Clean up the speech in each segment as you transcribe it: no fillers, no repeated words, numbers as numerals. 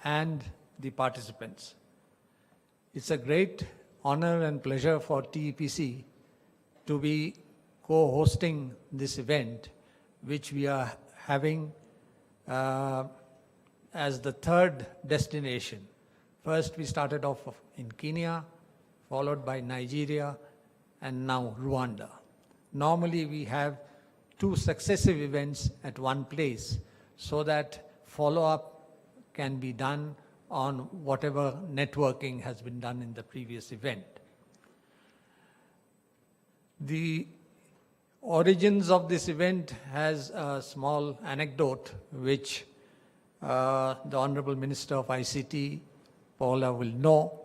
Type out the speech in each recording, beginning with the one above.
and the participants. It's a great honor and pleasure for TEPC to be co-hosting this event, which we are having as the third destination. First, we started off in Kenya, followed by Nigeria, and now Rwanda. Normally, we have 2 successive events at one place so that follow-up can be done on whatever networking has been done in the previous event. The origins of this event has a small anecdote which the Honorable Minister of ICT, Paula, will know.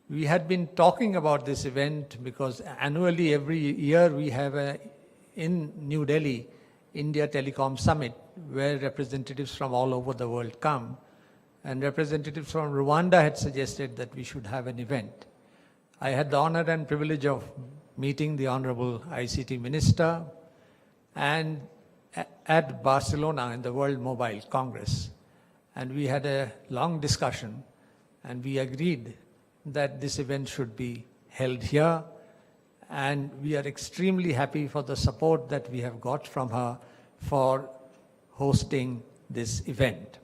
We had been talking about this event because annually, every year, we have in New Delhi, India Telecom Summit, where representatives from all over the world come. And representatives from Rwanda had suggested that we should have an event. I had the honor and privilege of meeting the Honorable ICT Minister and at Barcelona in the World Mobile Congress. And we had a long discussion, and we agreed that this event should be held here. And we are extremely happy for the support that we have got from her for hosting this event.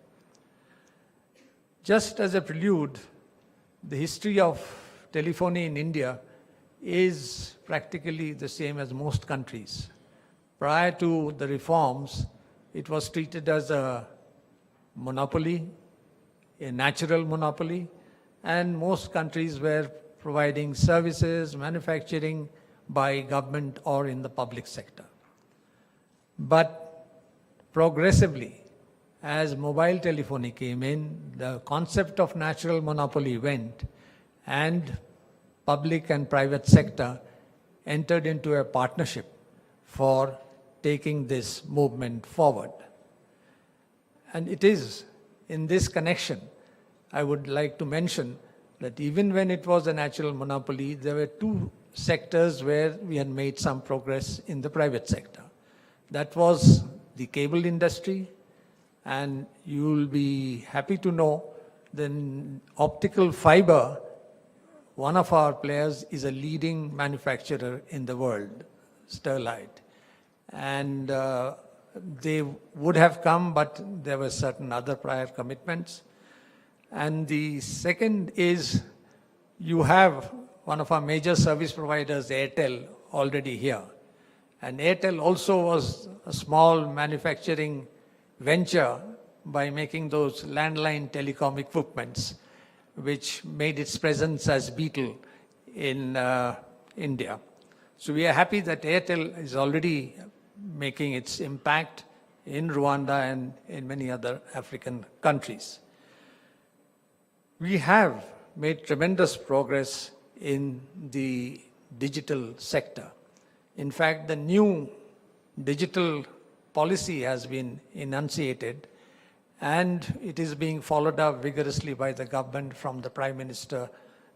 Just as a prelude, the history of telephony in India is practically the same as most countries. Prior to the reforms, it was treated as a monopoly, a natural monopoly, and most countries were providing services, manufacturing by government or in the public sector. But progressively, as mobile telephony came in, the concept of natural monopoly went, and public and private sector entered into a partnership for taking this movement forward. And it is in this connection, I would like to mention that even when it was a natural monopoly, there were 2 sectors where we had made some progress in the private sector. That was the cable industry, and you will be happy to know the optical fiber, one of our players is a leading manufacturer in the world, Sterlite. And they would have come, but there were certain other prior commitments. And the second is, you have one of our major service providers, Airtel, already here. And Airtel also was a small manufacturing venture by making those landline telecom equipments, which made its presence as Beetle in India. So we are happy that Airtel is already making its impact in Rwanda and in many other African countries. We have made tremendous progress in the digital sector. In fact, the new digital policy has been enunciated, and it is being followed up vigorously by the government from the Prime Minister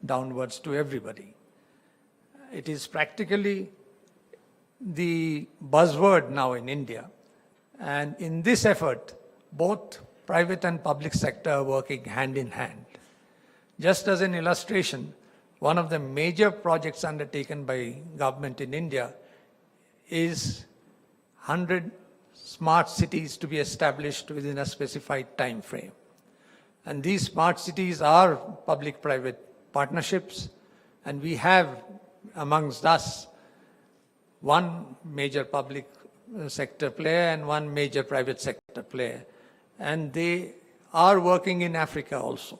downwards to everybody. It is practically the buzzword now in India. And in this effort, both private and public sector are working hand in hand. Just as an illustration, one of the major projects undertaken by government in India is 100 smart cities to be established within a specified time frame. And these smart cities are public-private partnerships, and we have amongst us one major public sector player and one major private sector player. And they are working in Africa also.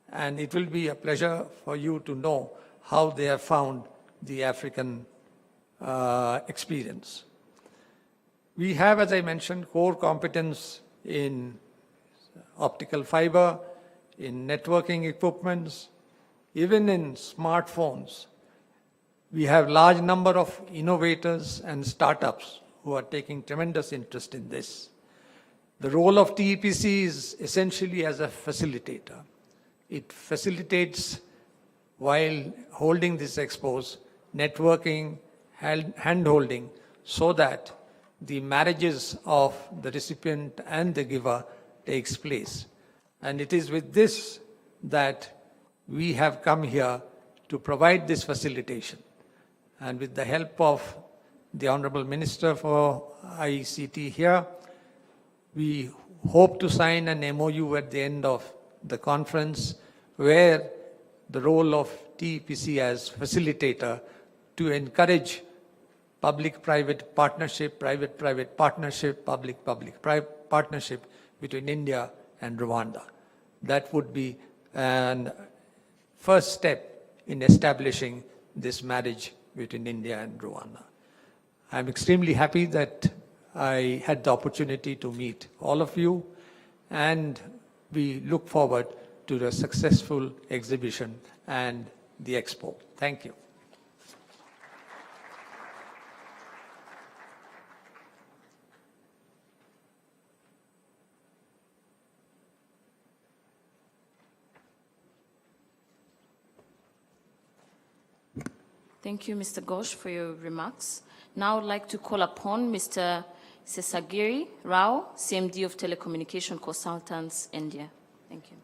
And it will be a pleasure for you to know how they have found the African experience. We have, as I mentioned, core competence in optical fiber, in networking equipments, even in smartphones. We have large number of innovators and startups who are taking tremendous interest in this. The role of TEPC is essentially as a facilitator. It facilitates, while holding these expos, networking, hand-holding, so that the marriages of the recipient and the giver takes place. And it is with this that we have come here to provide this facilitation. And with the help of the Honorable Minister for ICT here, we hope to sign an MOU at the end of the conference where the role of TEPC as facilitator to encourage public-private partnership, private-private partnership, public-public partnership between India and Rwanda. That would be an first step in establishing this marriage between India and Rwanda. I'm extremely happy that I had the opportunity to meet all of you, and we look forward to the successful exhibition and the Expo. Thank you. Thank you, Mr. Ghosh, for your remarks. Now I'd like to call upon Mr. Sesagiri Rao, CMD of Telecommunication Consultants, India. Thank you.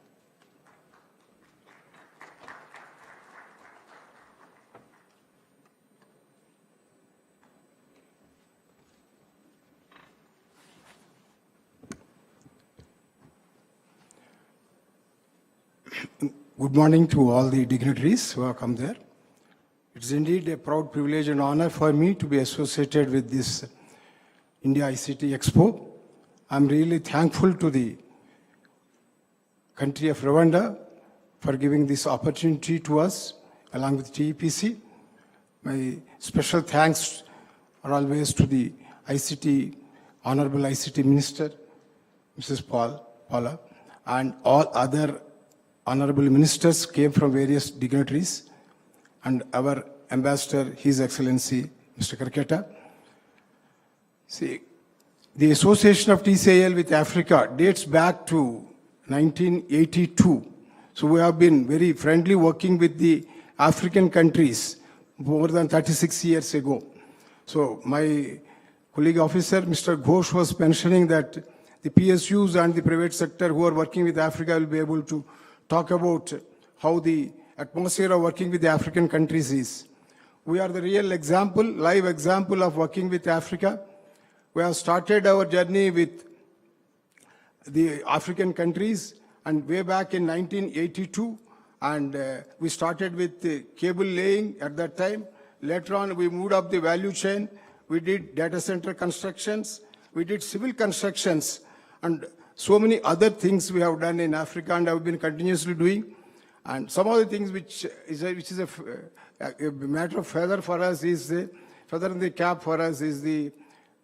Good morning to all the dignitaries who have come there. It's indeed a proud privilege and honor for me to be associated with this India ICT Expo. I'm really thankful to the country of Rwanda for giving this opportunity to us along with TEPC. My special thanks are always to the ICT, Honorable ICT Minister, Mrs. Paula, and all other honorable ministers came from various dignitaries, and our ambassador, His Excellency, Mr. Karketa. See, the association of TCIL with Africa dates back to 1982. So we have been very friendly working with the African countries more than 36 years ago. So my colleague officer, Mr. Ghosh, was mentioning that the PSUs and the private sector who are working with Africa will be able to talk about how the atmosphere of working with the African countries is. We are the real example, live example of working with Africa. We have started our journey with the African countries, and way back in 1982, and we started with the cable laying at that time. Later on, we moved up the value chain. We did data center constructions. We did civil constructions, and so many other things we have done in Africa and have been continuously doing. And some of the things which is a matter of feather for us is the feather in the cap for us is the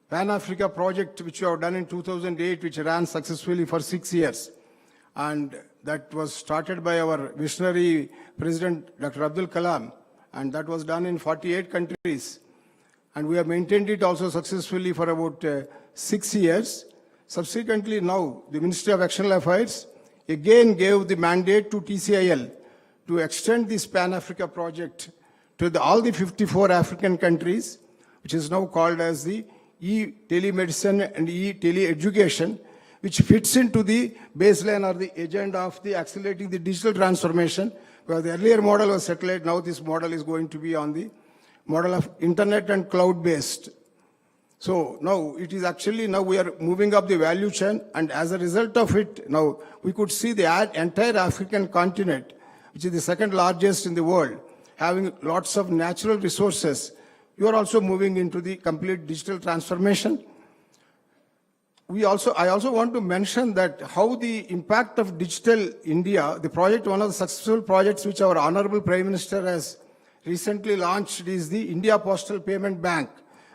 Pan-Africa project, which we have done in 2008, which ran successfully for 6 years. And that was started by our visionary President, Dr. Abdul Kalam, and that was done in 48 countries. And we have maintained it also successfully for about 6 years. Subsequently, now, the Ministry of External Affairs again gave the mandate to TCIL to extend this Pan-Africa project to all the 54 African countries, which is now called as the e-telemedicine and e-tele-education, which fits into the baseline or the agenda of the accelerating the digital transformation, where the earlier model was satellite, now this model is going to be on the model of internet and cloud-based. So now it is actually, now we are moving up the value chain, and as a result of it, now we could see the entire African continent, which is the second largest in the world, having lots of natural resources. You are also moving into the complete digital transformation. I also want to mention that how the impact of Digital India, the project, one of the successful projects which our Honorable Prime Minister has recently launched is the India Postal Payment Bank,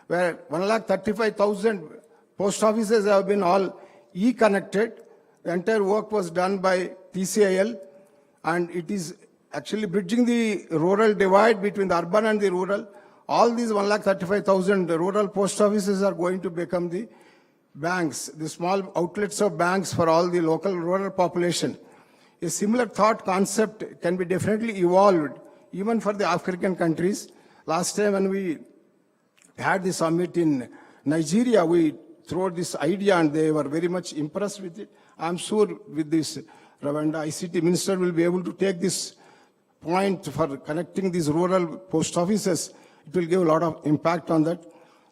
where 135,000 post offices have been all e-connected. The entire work was done by TCIL, and it is actually bridging the rural divide between the urban and the rural. All these 135,000 rural post offices are going to become the banks, the small outlets of banks for all the local rural population. A similar thought concept can be definitely evolved even for the African countries. Last time when we had the summit in Nigeria, we threw this idea and they were very much impressed with it. I'm sure with this Rwanda ICT minister will be able to take this point for connecting these rural post offices. It will give a lot of impact on that.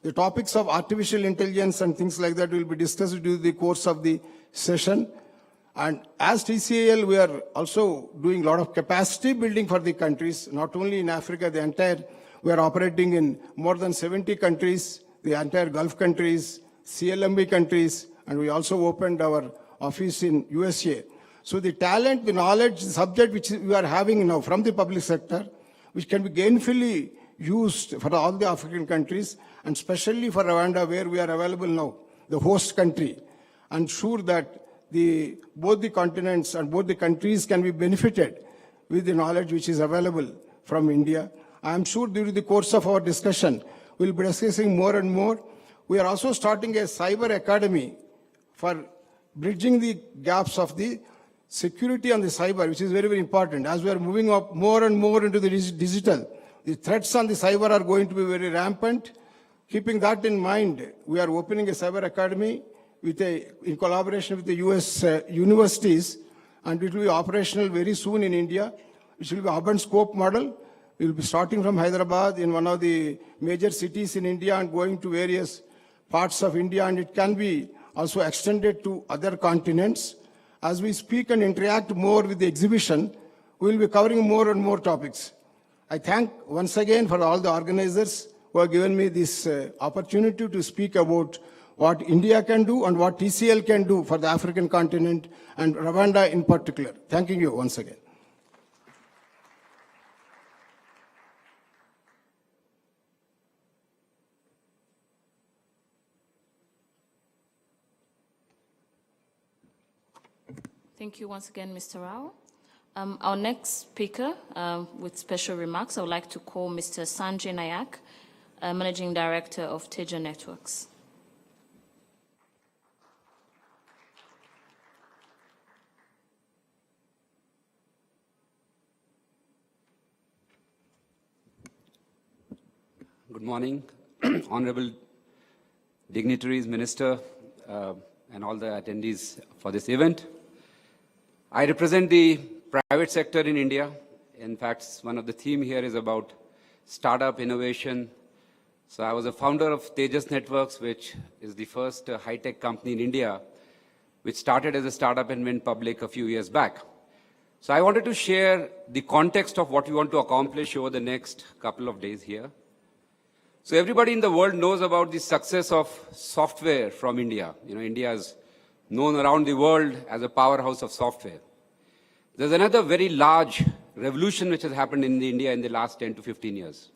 The topics of artificial intelligence and things like that will be discussed during the course of the session. And as TCAL, we are also doing a lot of capacity building for the countries, not only in Africa, we are operating in more than 70 countries, the entire Gulf countries, CLMB countries, and we also opened our office in USA. So the talent, the knowledge, the subject which we are having now from the public sector, which can be gainfully used for all the African countries, and especially for Rwanda, where we are available now, the host country, and sure that both the continents and both the countries can be benefited with the knowledge which is available from India. I am sure during the course of our discussion, we'll be discussing more and more. We are also starting a cyber academy for bridging the gaps of the security on the cyber, which is very, very important. As we are moving up more and more into the digital, the threats on the cyber are going to be very rampant. Keeping that in mind, we are opening a cyber academy in collaboration with the US universities, and it will be operational very soon in India. It will be a hub and scope model. We will be starting from Hyderabad in one of the major cities in India and going to various parts of India, and it can be also extended to other continents. As we speak and interact more with the exhibition, we will be covering more and more topics. I thank once again for all the organizers who have given me this opportunity to speak about what India can do and what TCL can do for the African continent and Rwanda in particular. Thanking you once again. Thank you once again, Mr. Rao. Our next speaker with special remarks, I would like to call Mr. Sanjay Nayak, Managing Director of Teja Networks. Good morning, honorable dignitaries, minister, and all the attendees for this event. I represent the private sector in India. In fact, one of the theme here is about startup innovation. So I was a founder of Tejas Networks, which is the first high-tech company in India, which started as a startup and went public a few years back. So I wanted to share the context of what we want to accomplish over the next couple of days here. So everybody in the world knows about the success of software from India. You know, India is known around the world as a powerhouse of software. There's another very large revolution which has happened in India in the last 10 to 15 years,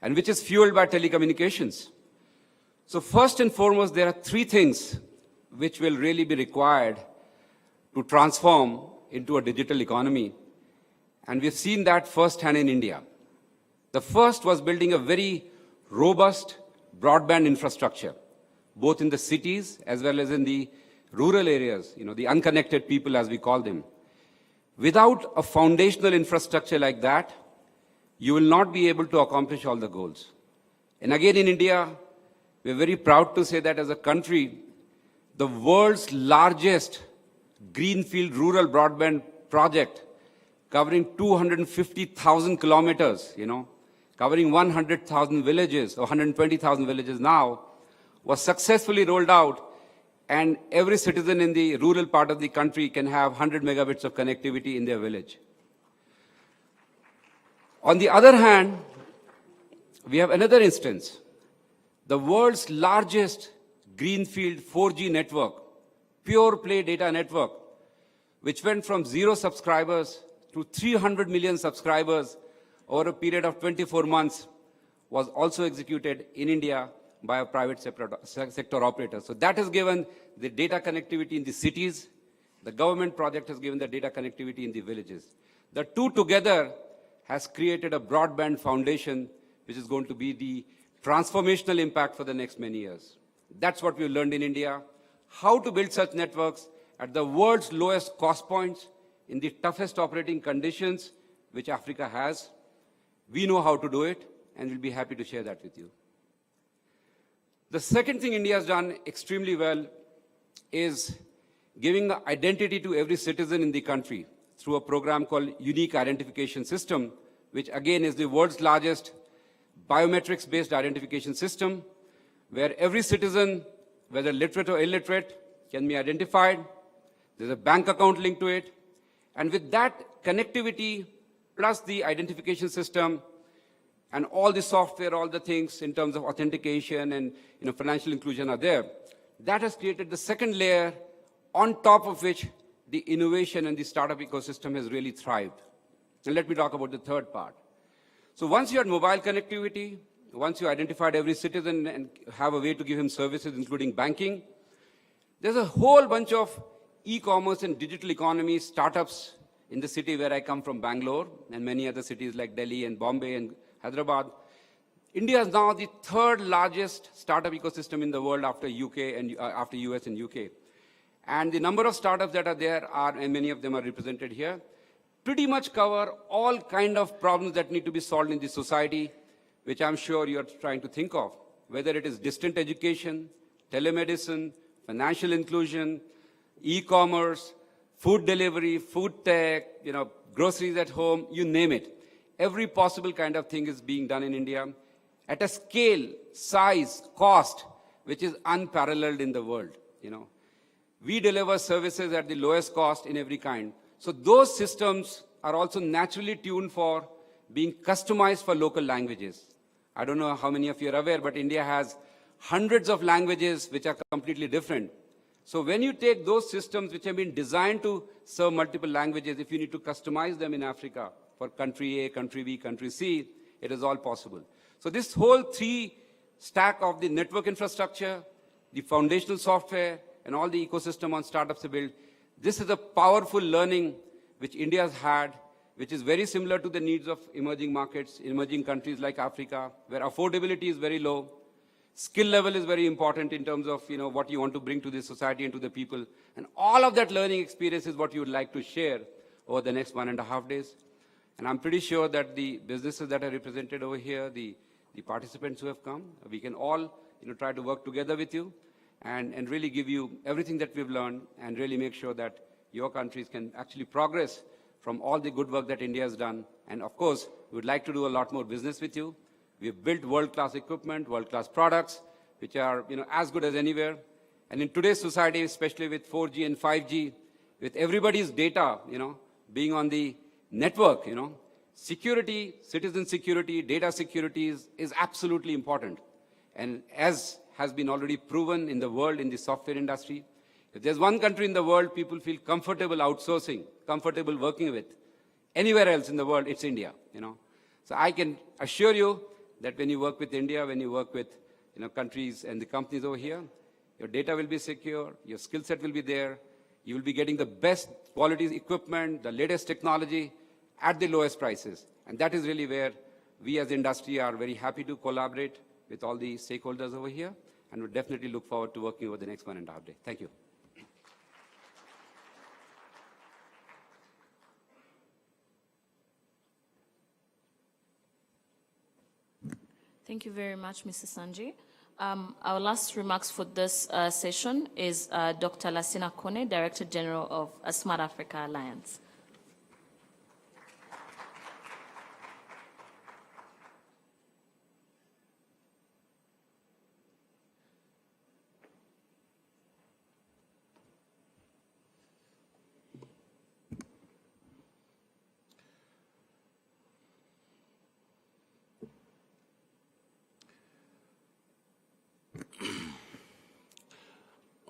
and which is fueled by telecommunications. So first and foremost, there are three things which will really be required to transform into a digital economy. And we've seen that firsthand in India. The first was building a very robust broadband infrastructure, both in the cities as well as in the rural areas, you know, the unconnected people as we call them. Without a foundational infrastructure like that, you will not be able to accomplish all the goals. And again, in India, we're very proud to say that as a country, the world's largest greenfield rural broadband project, covering 250,000 kilometers, you know, covering 100,000 villages or 120,000 villages now, was successfully rolled out, and every citizen in the rural part of the country can have 100 megabits of connectivity in their village. On the other hand, we have another instance. The world's largest greenfield 4G network, pure play data network, which went from 0 subscribers to 300 million subscribers over a period of 24 months, was also executed in India by a private sector operator. So that has given the data connectivity in the cities. The government project has given the data connectivity in the villages. The two together has created a broadband foundation, which is going to be the transformational impact for the next many years. That's what we learned in India, how to build such networks at the world's lowest cost points in the toughest operating conditions which Africa has. We know how to do it, and we'll be happy to share that with you. The second thing India has done extremely well is giving identity to every citizen in the country through a program called Unique Identification System, which again is the world's largest biometrics-based identification system, where every citizen, whether literate or illiterate, can be identified. There's a bank account linked to it. And with that connectivity, plus the identification system, and all the software, all the things in terms of authentication and financial inclusion are there, that has created the second layer on top of which the innovation and the startup ecosystem has really thrived. And let me talk about the third part. So once you had mobile connectivity, once you identified every citizen and have a way to give him services, including banking, there's a whole bunch of e-commerce and digital economy startups in the city where I come from, Bangalore, and many other cities like Delhi and Bombay and Hyderabad. India is now the third largest startup ecosystem in the world after UK and after US and UK. And the number of startups that are there are, and many of them are represented here, pretty much cover all kind of problems that need to be solved in the society, which I'm sure you're trying to think of, whether it is distant education, telemedicine, financial inclusion, e-commerce, food delivery, food tech, groceries at home, you name it. Every possible kind of thing is being done in India at a scale, size, cost, which is unparalleled in the world. We deliver services at the lowest cost in every kind. So those systems are also naturally tuned for being customized for local languages. I don't know how many of you are aware, but India has hundreds of languages which are completely different. So when you take those systems which have been designed to serve multiple languages, if you need to customize them in Africa for country A, country B, country C, it is all possible. So this whole three stack of the network infrastructure, the foundational software, and all the ecosystem on startups are built, this is a powerful learning which India has had, which is very similar to the needs of emerging markets, emerging countries like Africa, where affordability is very low. Skill level is very important in terms of what you want to bring to the society and to the people. And all of that learning experience is what you would like to share over the next 1.5 days. And I'm pretty sure that the businesses that are represented over here, the participants who have come, we can all try to work together with you and really give you everything that we've learned and really make sure that your countries can actually progress from all the good work that India has done. And of course, we would like to do a lot more business with you. We've built world-class equipment, world-class products, which are as good as anywhere. And in today's society, especially with 4G and 5G, with everybody's data being on the network, security, citizen security, data security is absolutely important. And as has been already proven in the world, in the software industry, if there's one country in the world people feel comfortable outsourcing, comfortable working with, anywhere else in the world, it's India. So I can assure you that when you work with India, when you work with countries and the companies over here, your data will be secure, your skill set will be there, you will be getting the best quality equipment, the latest technology at the lowest prices. And that is really where we as industry are very happy to collaborate with all the stakeholders over here, and would definitely look forward to working over the next 1.5 days. Thank you. Thank you very much, Mr. Sanjay. Our last remarks for this session is Dr. Lassina Kone, Director General of Smart Africa Alliance.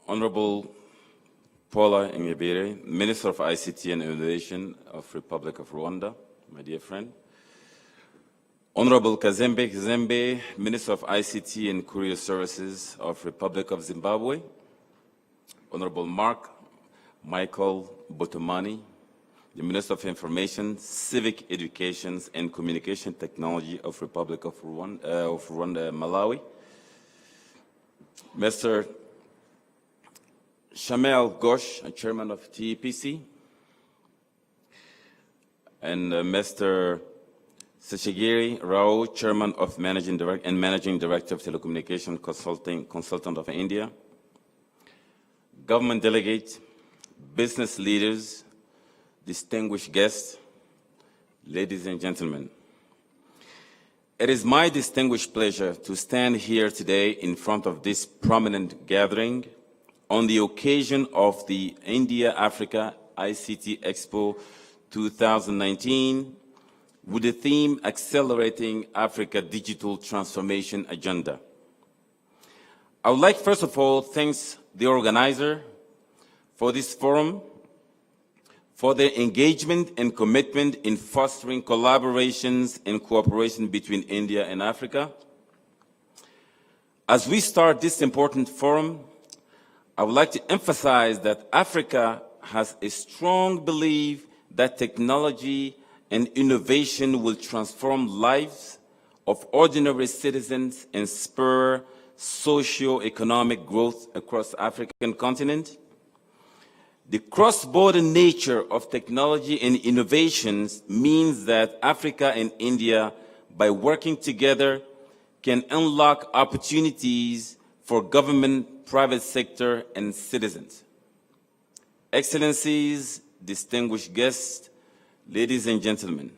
Honorable Paula Ingabire, Minister of ICT and Innovation of Republic of Rwanda, my dear friend. Honorable Kazembe Kazembe, Minister of ICT and Courier Services of Republic of Zimbabwe. Honorable Mark Michael Botomani, the Minister of Information, Civic Education and Communication Technology of Republic of Rwanda, Malawi. Mr. Shamel Ghosh, Chairman of TEPC, and Mr. Seshagiri Rao, Chairman of Managing Director of Telecommunication Consultant of India, government delegate, business leaders, distinguished guests, ladies and gentlemen. It is my distinguished pleasure to stand here today in front of this prominent gathering on the occasion of the India-Africa ICT Expo 2019 with the theme Accelerating Africa Digital Transformation Agenda. I would like, first of all, thank the organizer for this forum, for their engagement and commitment in fostering collaborations and cooperation between India and Africa. As we start this important forum, I would like to emphasize that Africa has a strong belief that technology and innovation will transform lives of ordinary citizens and spur socio-economic growth across the African continent. The cross-border nature of technology and innovations means that Africa and India, by working together, can unlock opportunities for government, private sector, and citizens. Excellencies, distinguished guests, ladies and gentlemen,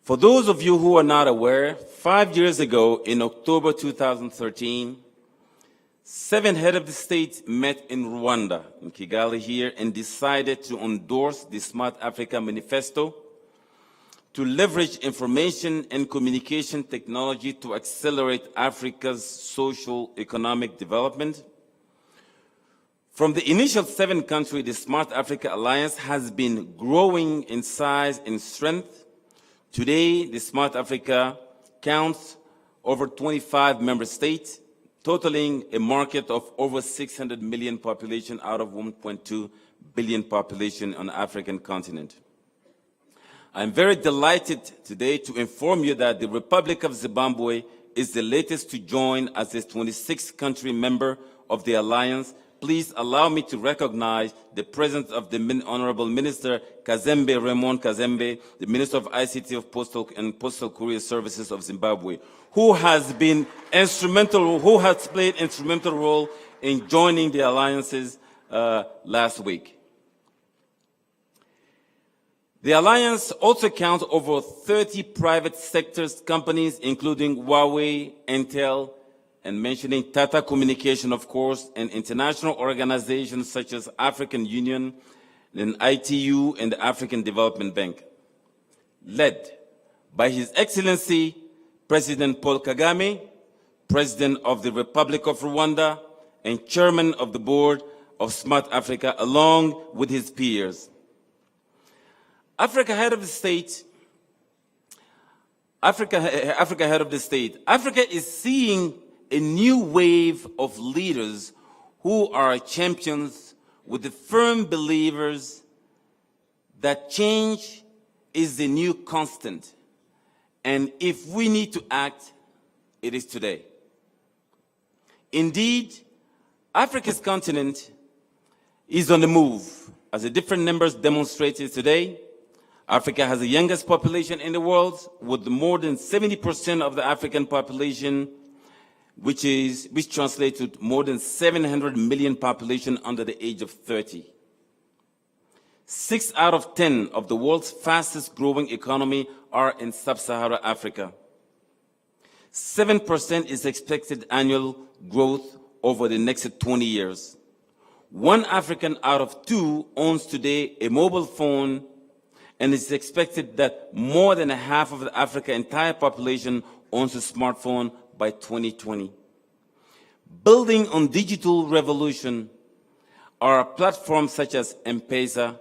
for those of you who are not aware, 5 years ago, in October 2013, 7 heads of the state met in Rwanda, in Kigali here, and decided to endorse the Smart Africa Manifesto to leverage information and communication technology to accelerate Africa's social economic development. From the initial 7 countries, the Smart Africa Alliance has been growing in size and strength. Today, the Smart Africa counts over 25 member states, totaling a market of over 600 million population out of 1.2 billion population on the African continent. I'm very delighted today to inform you that the Republic of Zimbabwe is the latest to join as a 26th country member of the Alliance. Please allow me to recognize the presence of the Honorable Minister Raymond Kazembe, the Minister of ICT of Postal and Postal Courier Services of Zimbabwe, who has played instrumental role in joining the alliances last week. The alliance also counts over 30 private sector companies, including Huawei, Intel, and mentioning Tata Communication, of course, and international organizations such as African Union, and ITU, and the African Development Bank, led by His Excellency President Paul Kagame, President of the Republic of Rwanda, and Chairman of the Board of Smart Africa, along with his peers. Africa Head of State is seeing a new wave of leaders who are champions with the firm believers that change is the new constant. And if we need to act, it is today. Indeed, Africa's continent is on the move. As the different numbers demonstrated today, Africa has the youngest population in the world, with more than 70% of the African population, which translates to more than 700 million population under the age of 30. 6 out of 10 of the world's fastest growing economy are in sub-Saharan Africa. 7% is expected annual growth over the next 20 years. 1 African out of 2 owns today a mobile phone, and it's expected that more than half of the Africa's entire population owns a smartphone by 2020. Building on digital revolution are platforms such as M-Pesa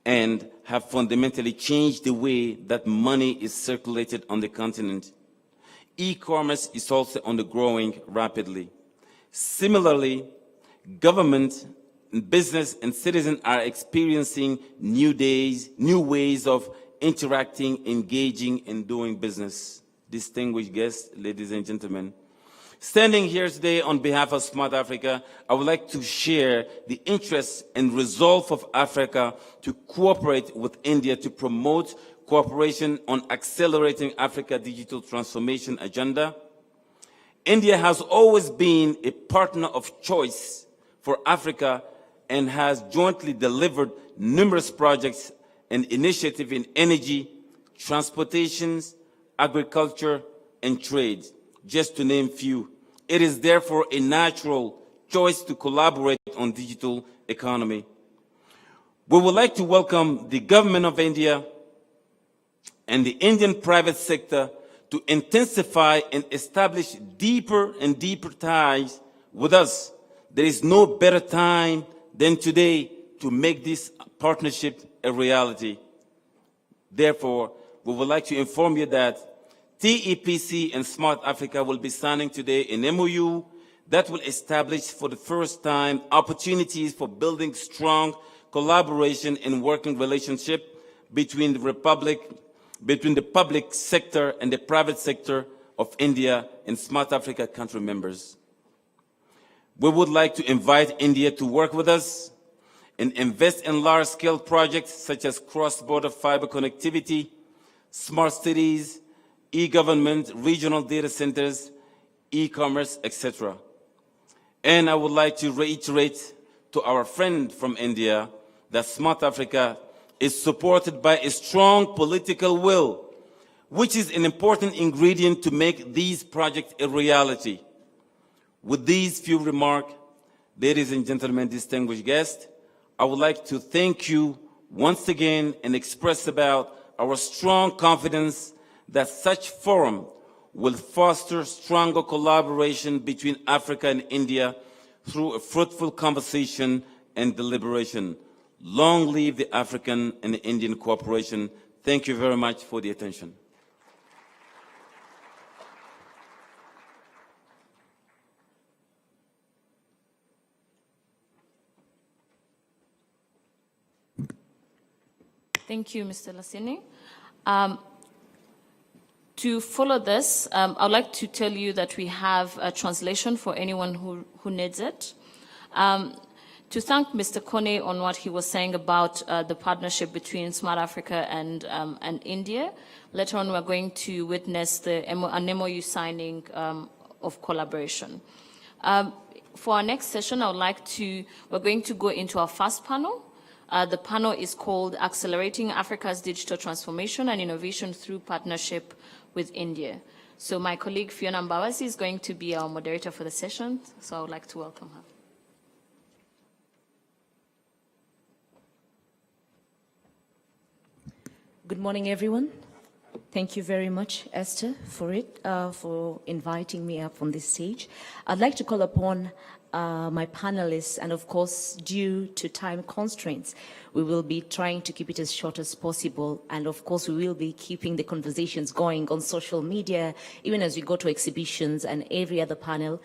and have fundamentally changed the way that money is circulated on the continent. E-commerce is also growing rapidly. Similarly, government, business, and citizens are experiencing new ways of interacting, engaging, and doing business. Distinguished guests, ladies and gentlemen, standing here today on behalf of Smart Africa, I would like to share the interest and resolve of Africa to cooperate with India to promote cooperation on accelerating Africa digital transformation agenda. India has always been a partner of choice for Africa and has jointly delivered numerous projects and initiatives in energy, transportation, agriculture, and trade, just to name few. It is therefore a natural choice to collaborate on digital economy. We would like to welcome the government of India and the Indian private sector to intensify and establish deeper and deeper ties with us. There is no better time than today to make this partnership a reality. Therefore, we would like to inform you that TEPC and Smart Africa will be signing today an MOU that will establish for the first time opportunities for building strong collaboration and working relationship between the public sector and the private sector of India and Smart Africa country members. We would like to invite India to work with us and invest in large-scale projects such as cross-border fiber connectivity, smart cities, e-government, regional data centers, e-commerce, etc. And I would like to reiterate to our friend from India that Smart Africa is supported by a strong political will, which is an important ingredient to make these projects a reality. With these few remarks, ladies and gentlemen, distinguished guests, I would like to thank you once again and express about our strong confidence that such forum will foster stronger collaboration between Africa and India through a fruitful conversation and deliberation. Long live the African and the Indian cooperation. Thank you very much for the attention. Thank you, Mr. Lasini. To follow this, I'd like to tell you that we have a translation for anyone who needs it. To thank Mr. Kone on what he was saying about the partnership between Smart Africa and India. Later on, we're going to witness an MOU signing of collaboration. For our next session, we're going to go into our first panel. The panel is called Accelerating Africa's Digital Transformation and Innovation Through Partnership with India. So my colleague Fiona Mbawasi is going to be our moderator for the session, so I would like to welcome her. Good morning, everyone. Thank you very much, Esther, for inviting me up on this stage. I'd like to call upon my panelists, and of course, due to time constraints, we will be trying to keep it as short as possible. And of course, we will be keeping the conversations going on social media, even as we go to exhibitions and every other panel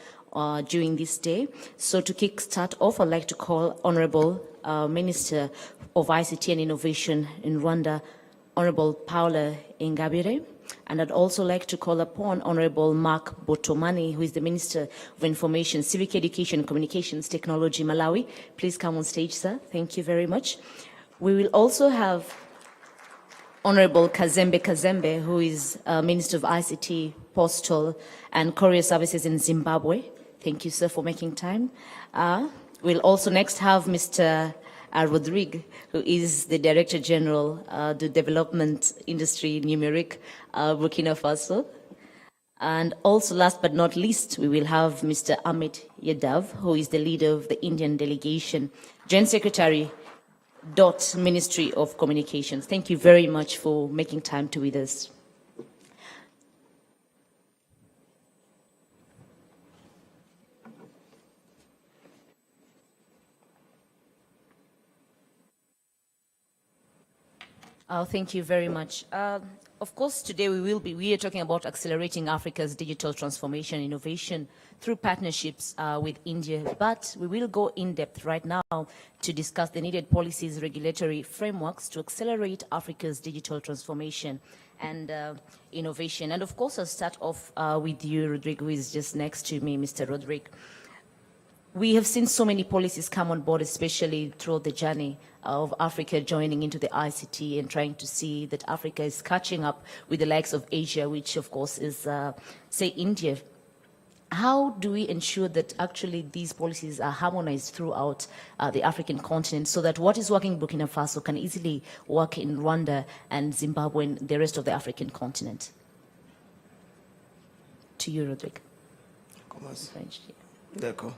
during this day. So to kick start off, I'd like to call Honorable Minister of ICT and Innovation in Rwanda, Honorable Paula Ingabire. And I'd also like to call upon Honorable Mark Botomani, who is the Minister of Information, Civic Education, Communications, Technology, Malawi. Please come on stage, sir. Thank you very much. We will also have Honorable Kazembe, who is Minister of ICT, Postal, and Courier Services in Zimbabwe. Thank you, sir, for making time. We'll also next have Mr. Rodrigue, who is the Director General, the Development Industry Numeric, Burkina Faso. And also, last but not least, we will have Mr. Amit Yadav, who is the leader of the Indian delegation, Joint Secretary, Ministry of Communications. Thank you very much for making time to be with us. Thank you very much. Of course, today we are talking about accelerating Africa's digital transformation innovation through partnerships with India, but we will go in depth right now to discuss the needed policies, regulatory frameworks to accelerate Africa's digital transformation and innovation. And of course, I'll start off with you, Rodrigue, who is just next to me, Mr. Rodrigue. We have seen so many policies come on board, especially throughout the journey of Africa joining into the ICT and trying to see that Africa is catching up with the likes of Asia, which of course is, say, India. how do we ensure that actually these policies are harmonized throughout the African continent so that what is working in Burkina Faso can easily work in Rwanda and Zimbabwe and the rest of the African continent? To you, Rodrigue. Commence. French, yeah. D'accord.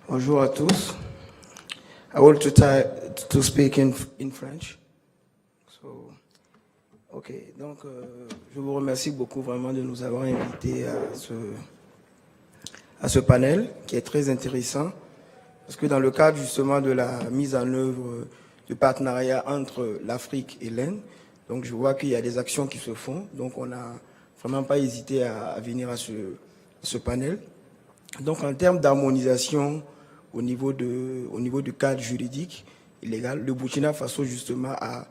Bonjour à tous. I want to try to speak in French. So, ok, donc je vous remercie beaucoup vraiment de nous avoir invités à ce panel qui est très intéressant parce que dans le cadre justement de la mise en œuvre du partenariat entre l'Afrique et l'Inde, donc je vois qu'il y a des actions qui se font, donc on n'a vraiment pas hésité à venir à ce panel. Donc en termes d'harmonisation au niveau du cadre juridique et légal, le Burkina Faso justement a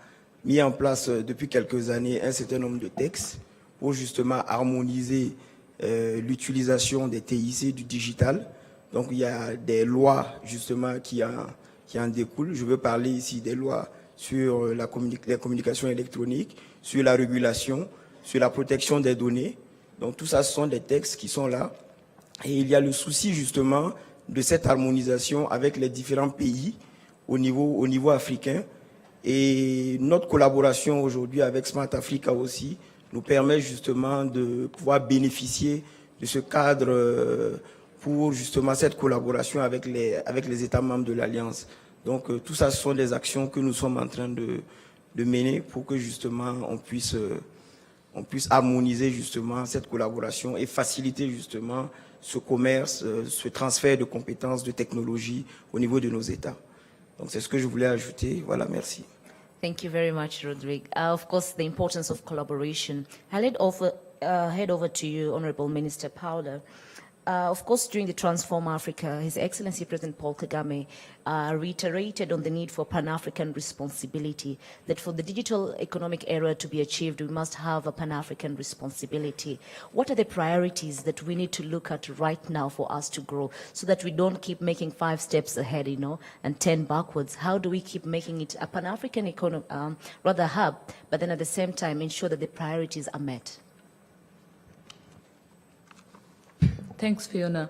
mis en place depuis quelques années un certain nombre de textes pour justement harmoniser l'utilisation des TIC du digital. Donc il y a des lois justement qui en découlent. Je veux parler ici des lois sur les communications électroniques, sur la régulation, sur la protection des données. Donc tout ça, ce sont des textes qui sont là. Et il y a le souci justement de cette harmonisation avec les différents pays au niveau africain. Et notre collaboration aujourd'hui avec Smart Africa aussi nous permet justement de pouvoir bénéficier de ce cadre pour justement cette collaboration avec les États membres de l'Alliance. Donc tout ça, ce sont des actions que nous sommes en train de mener pour que justement on puisse harmoniser justement cette collaboration et faciliter justement ce commerce, ce transfert de compétences, de technologies au niveau de nos États. Donc c'est ce que je voulais ajouter. Voilà, merci. Thank you very much, Rodrigue. Of course, the importance of collaboration. I'll head over to you, Honorable Minister Paula. Of course, during the Transform Africa, His Excellency President Paul Kagame reiterated on the need for Pan-African responsibility, that for the digital economic era to be achieved, we must have a Pan-African responsibility. What are the priorities that we need to look at right now for us to grow so that we don't keep making 5 steps ahead, and 10 backwards? How do we keep making it a Pan-African hub, but then at the same time ensure that the priorities are met? Thanks, Fiona.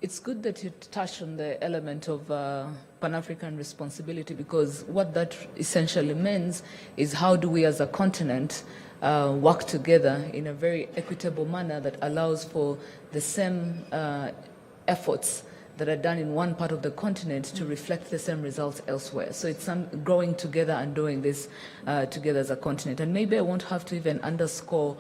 It's good that you touched on the element of Pan-African responsibility, because what that essentially means is how do we as a continent work together in a very equitable manner that allows for the same efforts that are done in one part of the continent to reflect the same results elsewhere. So it's growing together and doing this together as a continent. And maybe I won't have to even underscore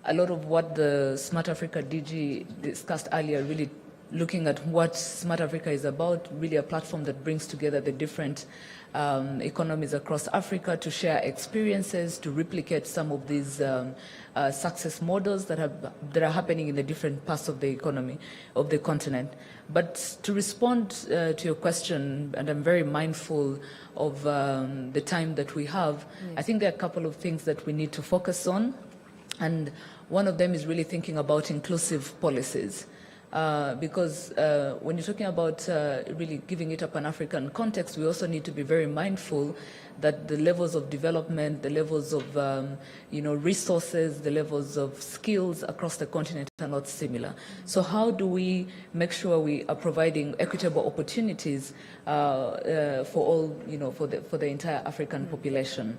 a lot of what the Smart Africa DG discussed earlier, really looking at what Smart Africa is about, really a platform that brings together the different economies across Africa to share experiences, to replicate some of these success models that are happening in the different parts of the economy of the continent. But to respond to your question, and I'm very mindful of the time that we have, yes. I think there are a couple of things that we need to focus on. And one of them is really thinking about inclusive policies. Because when you're talking about really giving it a Pan-African context, we also need to be very mindful that the levels of development, the levels of resources, the levels of skills across the continent are not similar. So how do we make sure we are providing equitable opportunities for all, for the entire African population?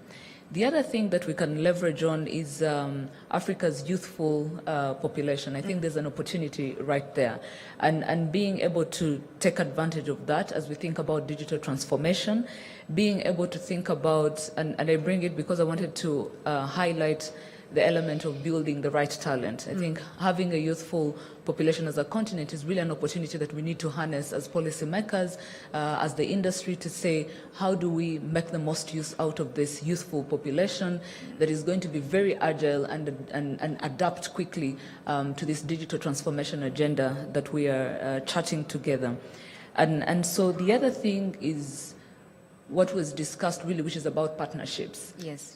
The other thing that we can leverage on is Africa's youthful population. I think there's an opportunity right there. And being able to take advantage of that as we think about digital transformation, being able to think about, and I bring it because I wanted to highlight the element of building the right talent. I think having a youthful population as a continent is really an opportunity that we need to harness as policymakers, as the industry, to say, how do we make the most use out of this youthful population that is going to be very agile and adapt quickly to this digital transformation agenda that we are charting together. And so the other thing is what was discussed really, which is about partnerships. Yes.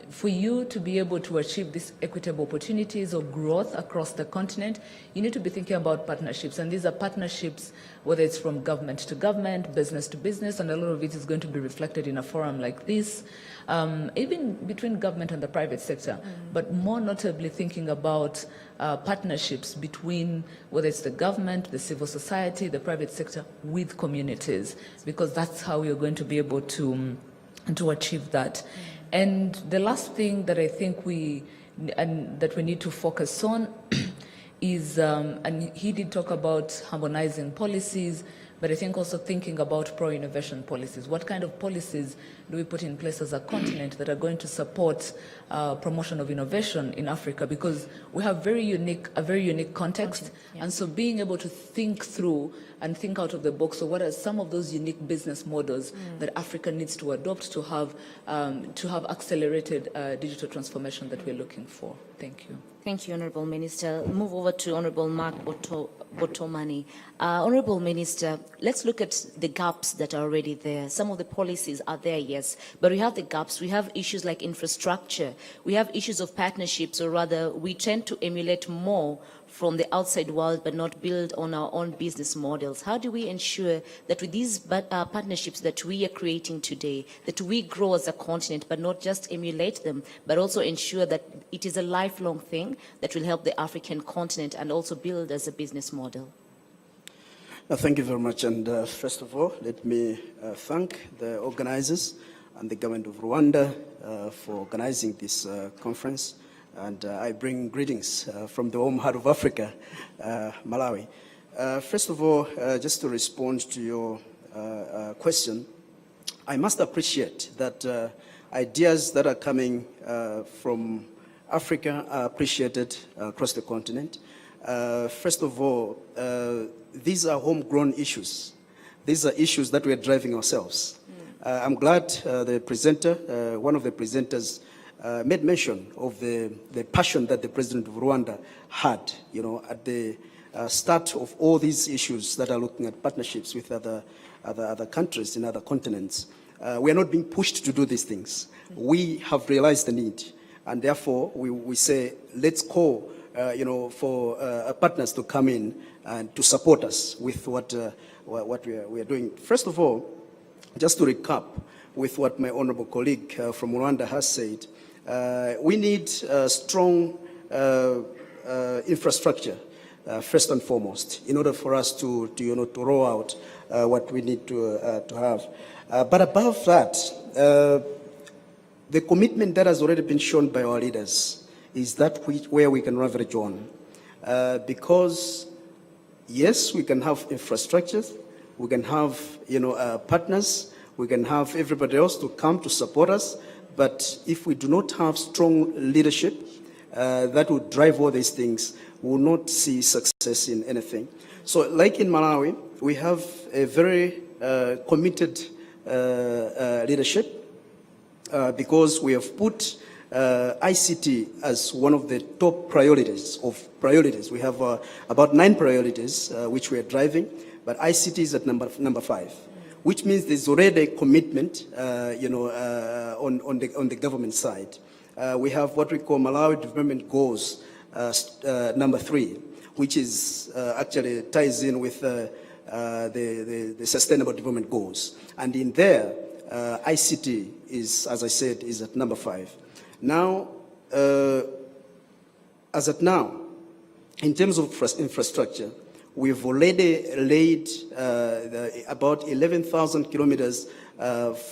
For you to be able to achieve these equitable opportunities or growth across the continent, you need to be thinking about partnerships. And these are partnerships, whether it's from government to government, business to business, and a lot of it is going to be reflected in a forum like this, even between government and the private sector, but more notably thinking about partnerships between whether it's the government, the civil society, the private sector with communities, because that's how you're going to be able to achieve that. And the last thing that I think that we need to focus on is, and he did talk about harmonizing policies, but I think also thinking about pro-innovation policies. What kind of policies do we put in place as a continent that are going to support promotion of innovation in Africa? Because we have a very unique context, and so being able to think through and think out of the box. So what are some of those unique business models that Africa needs to adopt to have accelerated digital transformation that we're looking for? Thank you. Thank you, Honorable Minister. Move over to Honorable Mark Botomani. Honorable Minister, let's look at the gaps that are already there. Some of the policies are there, yes, but we have the gaps. We have issues like infrastructure. We have issues of partnerships, or rather, we tend to emulate more from the outside world but not build on our own business models. How do we ensure that with these partnerships that we are creating today, that we grow as a continent but not just emulate them, but also ensure that it is a lifelong thing that will help the African continent and also build as a business model? Thank you very much. And first of all, let me thank the organizers and the government of Rwanda for organizing this conference. And I bring greetings from the home heart of Africa, Malawi. First of all, just to respond to your question, I must appreciate that ideas that are coming from Africa are appreciated across the continent. First of all, these are homegrown issues. These are issues that we're driving ourselves. I'm glad the presenter, one of the presenters, made mention of the passion that the president of Rwanda had, at the start of all these issues that are looking at partnerships with other countries in other continents. We are not being pushed to do these things. We have realized the need, and therefore we say, let's call, for partners to come in and to support us with what we are doing. First of all, just to recap with what my honorable colleague from Rwanda has said, we need strong infrastructure, first and foremost, in order for us to roll out what we need to have. But above that, the commitment that has already been shown by our leaders is that where we can leverage on. Because, yes, we can have infrastructures, we can have partners, we can have everybody else to come to support us, but if we do not have strong leadership that will drive all these things, we will not see success in anything. So like in Malawi, we have a very committed leadership because we have put ICT as one of the top priorities of priorities. We have about 9 priorities which we are driving, but ICT is at number 5. Which means there's already a commitment, on the government side. We have what we call Malawi Development Goals, number 3, which is actually ties in with the Sustainable Development Goals. And in there, ICT is, as I said, is at number 5. Now, as at now, in terms of infrastructure, we've already laid about 11,000 kilometers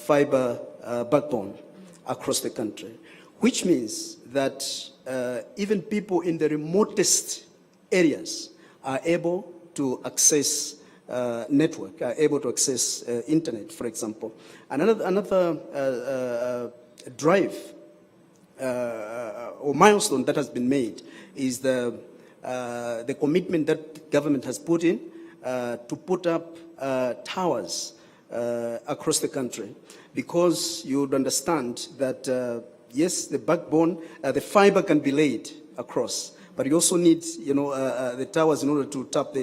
fiber backbone across the country, which means that even people in the remotest areas are able to access network, are able to access internet, for example. Another drive or milestone that has been made is the commitment that government has put in to put up towers across the country, because you would understand that yes, the backbone, the fiber can be laid across, but you also need, the towers in order to tap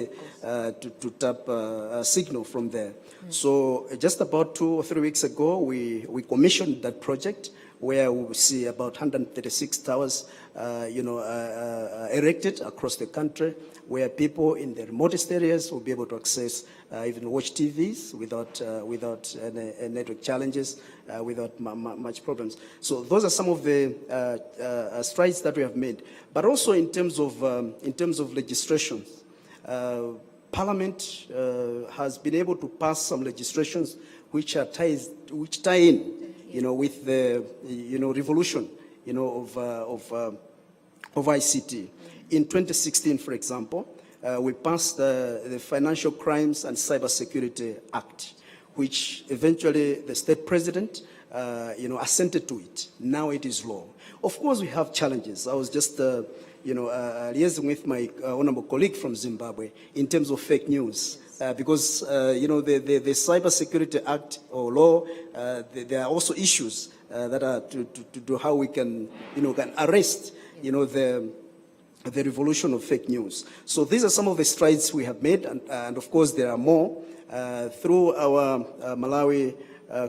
the signal from there. So just about 2 or 3 weeks ago, we commissioned that project where we see about 136 towers, erected across the country, where people in the remotest areas will be able to access, even watch TVs without network challenges, without much problems. So those are some of the strides that we have made. But also in terms of legislation, Parliament has been able to pass some legislations which tie in, with the, revolution, of ICT. In 2016, for example, we passed the Financial Crimes and Cybersecurity Act, which eventually the state president, assented to it. Now it is law. Of course, we have challenges. I was just, liaising with my honorable colleague from Zimbabwe in terms of fake news. Because, the Cybersecurity Act or law, there are also issues that are to do how we can, can arrest, the revolution of fake news. So these are some of the strides we have made, and of course there are more through our Malawi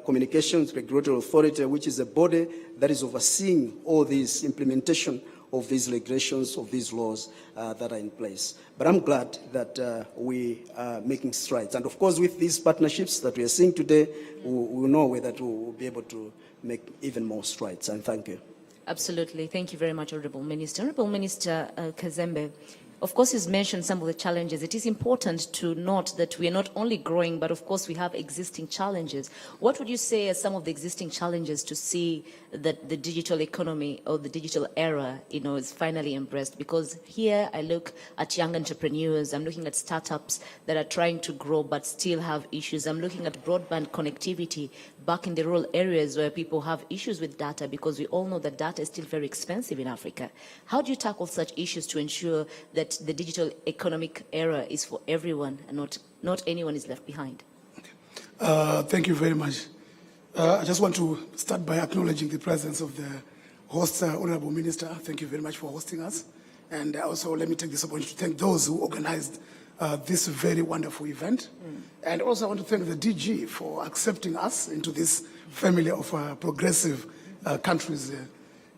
Communications Regulatory Authority, which is a body that is overseeing all these implementation of these regulations, of these laws that are in place. But I'm glad that we are making strides. And of course, with these partnerships that we are seeing today, we know that we will be able to make even more strides. And thank you. Absolutely. Thank you very much, Honorable Minister. Honorable Minister Kazembe, of course, you've mentioned some of the challenges. It is important to note that we are not only growing, but of course we have existing challenges. What would you say are some of the existing challenges to see that the digital economy or the digital era, is finally embraced? Because here I look at young entrepreneurs, I'm looking at startups that are trying to grow but still have issues. I'm looking at broadband connectivity back in the rural areas where people have issues with data, because we all know that data is still very expensive in Africa. How do you tackle such issues to ensure that the digital economic era is for everyone and not anyone is left behind? Thank you very much. I just want to start by acknowledging the presence of the host, Honorable Minister. Thank you very much for hosting us. And also let me take this opportunity to thank those who organized this very wonderful event. And also I want to thank the DG for accepting us into this family of progressive countries,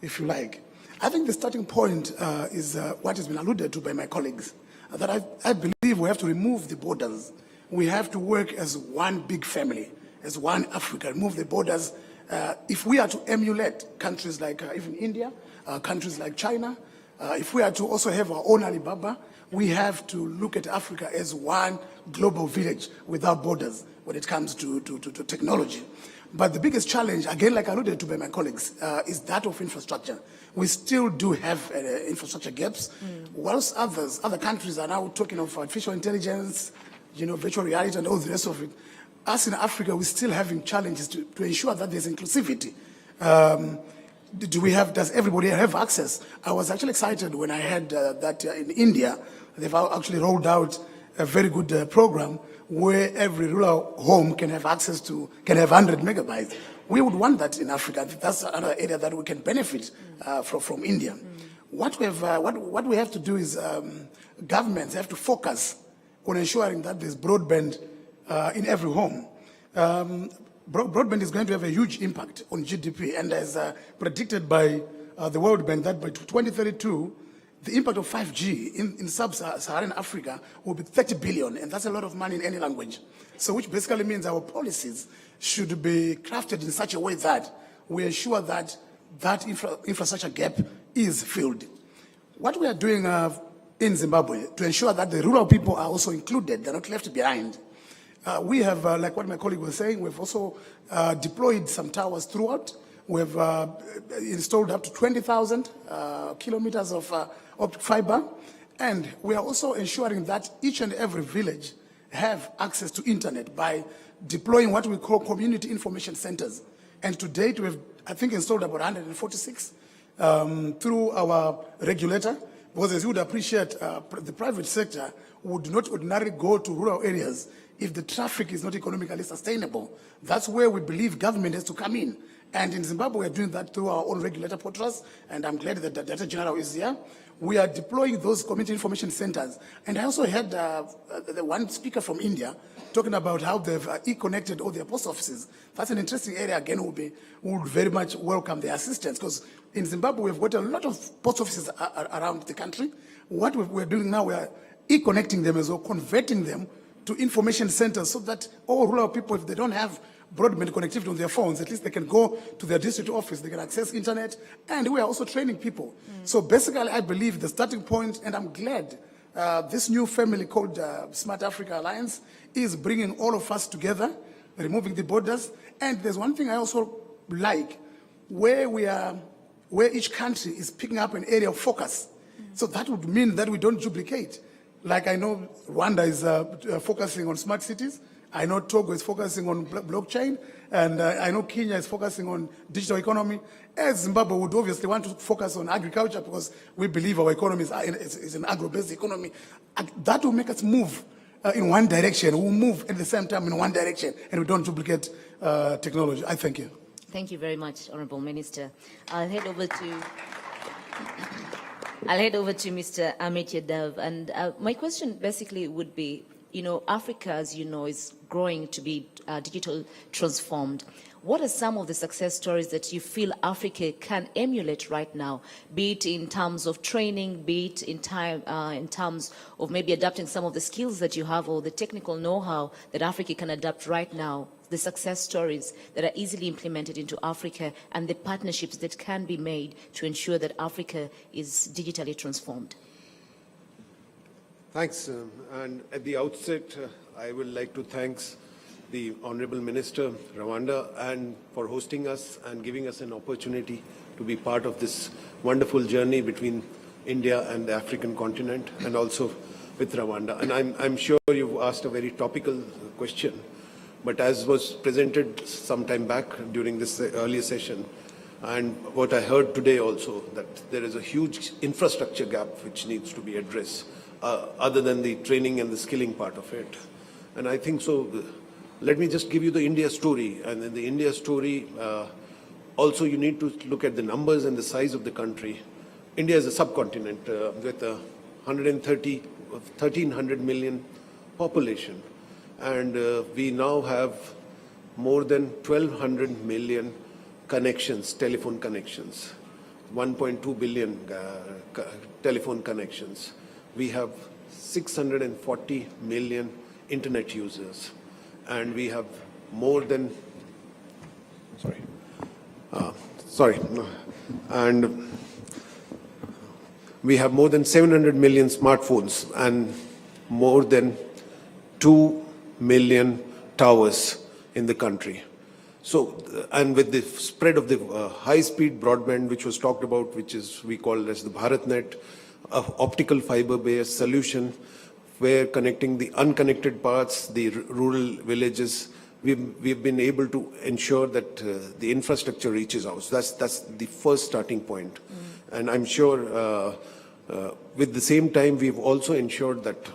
if you like. I think the starting point is what has been alluded to by my colleagues, that I believe we have to remove the borders. We have to work as one big family, as one Africa, remove the borders. If we are to emulate countries like even India, countries like China, if we are to also have our own Alibaba, we have to look at Africa as one global village without borders when it comes to technology. But the biggest challenge, again, like alluded to by my colleagues, is that of infrastructure. We still do have infrastructure gaps. Whilst other countries are now talking of artificial intelligence, virtual reality and all the rest of it, us in Africa, we're still having challenges to ensure that there's inclusivity. Does everybody have access? I was actually excited when I heard that in India, they've actually rolled out a very good program where every rural home can have access to, can have 100 megabytes. We would want that in Africa. That's another area that we can benefit from India. What we have to do is governments have to focus on ensuring that there's broadband in every home. Broadband is going to have a huge impact on GDP, and as predicted by the World Bank, that by 2032, the impact of 5G in sub-Saharan Africa will be 30 billion, and that's a lot of money in any language. So which basically means our policies should be crafted in such a way that we ensure that that infrastructure gap is filled. What we are doing in Zimbabwe to ensure that the rural people are also included, they're not left behind. We have, like what my colleague was saying, we've also deployed some towers throughout. We've installed up to 20,000 kilometers of optic fiber. And we are also ensuring that each and every village have access to internet by deploying what we call community information centers. And to date, we've, I think, installed about 146 through our regulator. Because as you would appreciate, the private sector would not ordinarily go to rural areas if the traffic is not economically sustainable. That's where we believe government has to come in And in Zimbabwe, we're doing that through our own regulator portals, and I'm glad that the Director General is here. We are deploying those community information centers. And I also had the one speaker from India talking about how they've e-connected all their post offices. That's an interesting area. Again, we would very much welcome their assistance, because in Zimbabwe, we've got a lot of post offices around the country. What we're doing now, we're e-connecting them as well, converting them to information centers, so that all rural people, if they don't have broadband connectivity on their phones, at least they can go to their district office, they can access internet, and we are also training people. So basically, I believe the starting point, and I'm glad this new family called Smart Africa Alliance is bringing all of us together, removing the borders. And there's one thing I also like, where each country is picking up an area of focus. So that would mean that we don't duplicate. Like I know Rwanda is focusing on smart cities. I know Togo is focusing on blockchain, and I know Kenya is focusing on digital economy. As Zimbabwe would obviously want to focus on agriculture, because we believe our economy is an agro-based economy. That will make us move in one direction. We'll move at the same time in one direction, and we don't duplicate technology. I thank you. Thank you very much, Honorable Minister. I'll head over to Mr. Amit Yadav, and my question basically would be, Africa, as you know, is growing to be digital transformed. What are some of the success stories that you feel Africa can emulate right now, be it in terms of training, be it in terms of maybe adapting some of the skills that you have or the technical know-how that Africa can adapt right now, the success stories that are easily implemented into Africa, and the partnerships that can be made to ensure that Africa is digitally transformed? Thanks. And at the outset, I would like to thank the Honorable Minister, Rwanda, and for hosting us and giving us an opportunity to be part of this wonderful journey between India and the African continent, and also with Rwanda. And I'm sure you've asked a very topical question, but as was presented some time back during this earlier session, and what I heard today also, that there is a huge infrastructure gap which needs to be addressed, other than the training and the skilling part of it. And I think so. Let me just give you the India story. And in the India story, also you need to look at the numbers and the size of the country. India is a subcontinent with a 1,300 million population. And we now have more than 1,200 million connections, telephone connections, 1.2 billion telephone connections. We have 640 million internet users, and we have more than, and we have more than 700 million smartphones and more than 2 million towers in the country. So, and with the spread of the high-speed broadband, which was talked about, which is we call as the BharatNet, optical fiber-based solution, where connecting the unconnected parts, the rural villages, we've been able to ensure that the infrastructure reaches out. So that's the first starting point. And I'm sure with the same time, we've also ensured that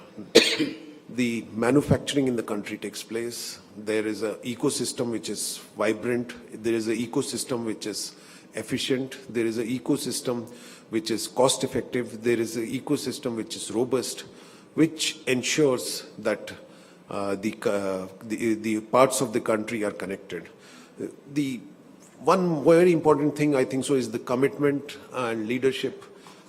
the manufacturing in the country takes place. There is an ecosystem which is vibrant. There is an ecosystem which is efficient. There is an ecosystem which is cost effective. There is an ecosystem which is robust, which ensures that the parts of the country are connected. The one very important thing I think so is the commitment and leadership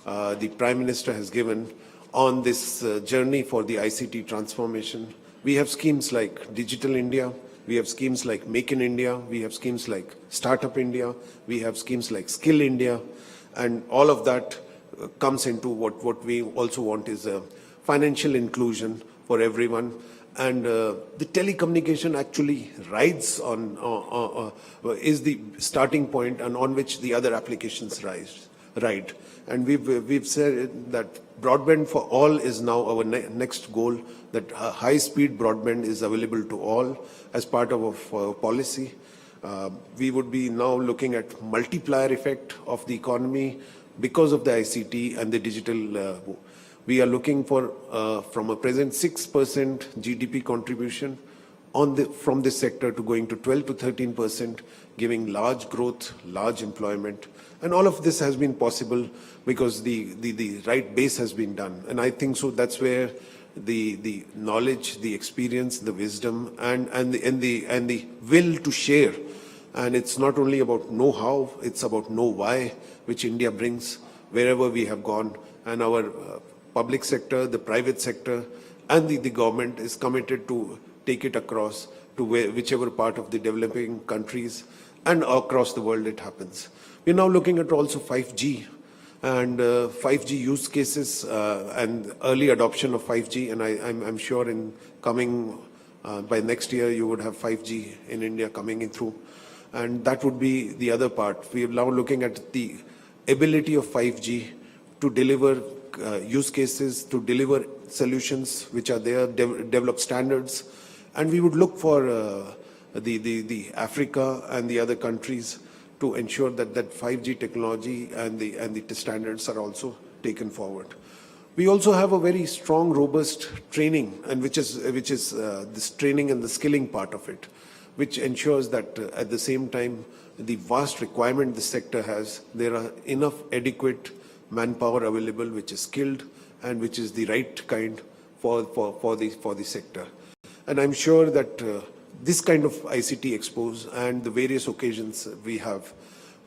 the Prime Minister has given on this journey for the ICT transformation. We have schemes like Digital India, we have schemes like Make in India, we have schemes like Startup India, we have schemes like Skill India, and all of that comes into what we also want is a financial inclusion for everyone. And the telecommunication actually rides on, is the starting point and on which the other applications ride. And we've said that broadband for all is now our next goal, that high-speed broadband is available to all as part of our policy. We would be now looking at multiplier effect of the economy because of the ICT and the digital. We are looking for, from a present 6% GDP contribution, from this sector to going to 12 to 13%, giving large growth, large employment. And all of this has been possible because the right base has been done. And I think so that's where the knowledge, the experience, the wisdom, and the will to share. And it's not only about know-how, it's about know-why, which India brings wherever we have gone. And our public sector, the private sector, and the government is committed to take it across to whichever part of the developing countries and across the world it happens. We're now looking at also 5G and 5G use cases and early adoption of 5G. And I'm sure in coming, by next year, you would have 5G in India coming in through. And that would be the other part. We are now looking at the ability of 5G to deliver use cases, to deliver solutions which are there, develop standards. And we would look for the Africa and the other countries to ensure that 5G technology and the standards are also taken forward. We also have a very strong, robust training, and which is this training and the skilling part of it, which ensures that at the same time, the vast requirement the sector has, there are enough adequate manpower available, which is skilled and which is the right kind for the sector. And I'm sure that this kind of ICT expos and the various occasions we have,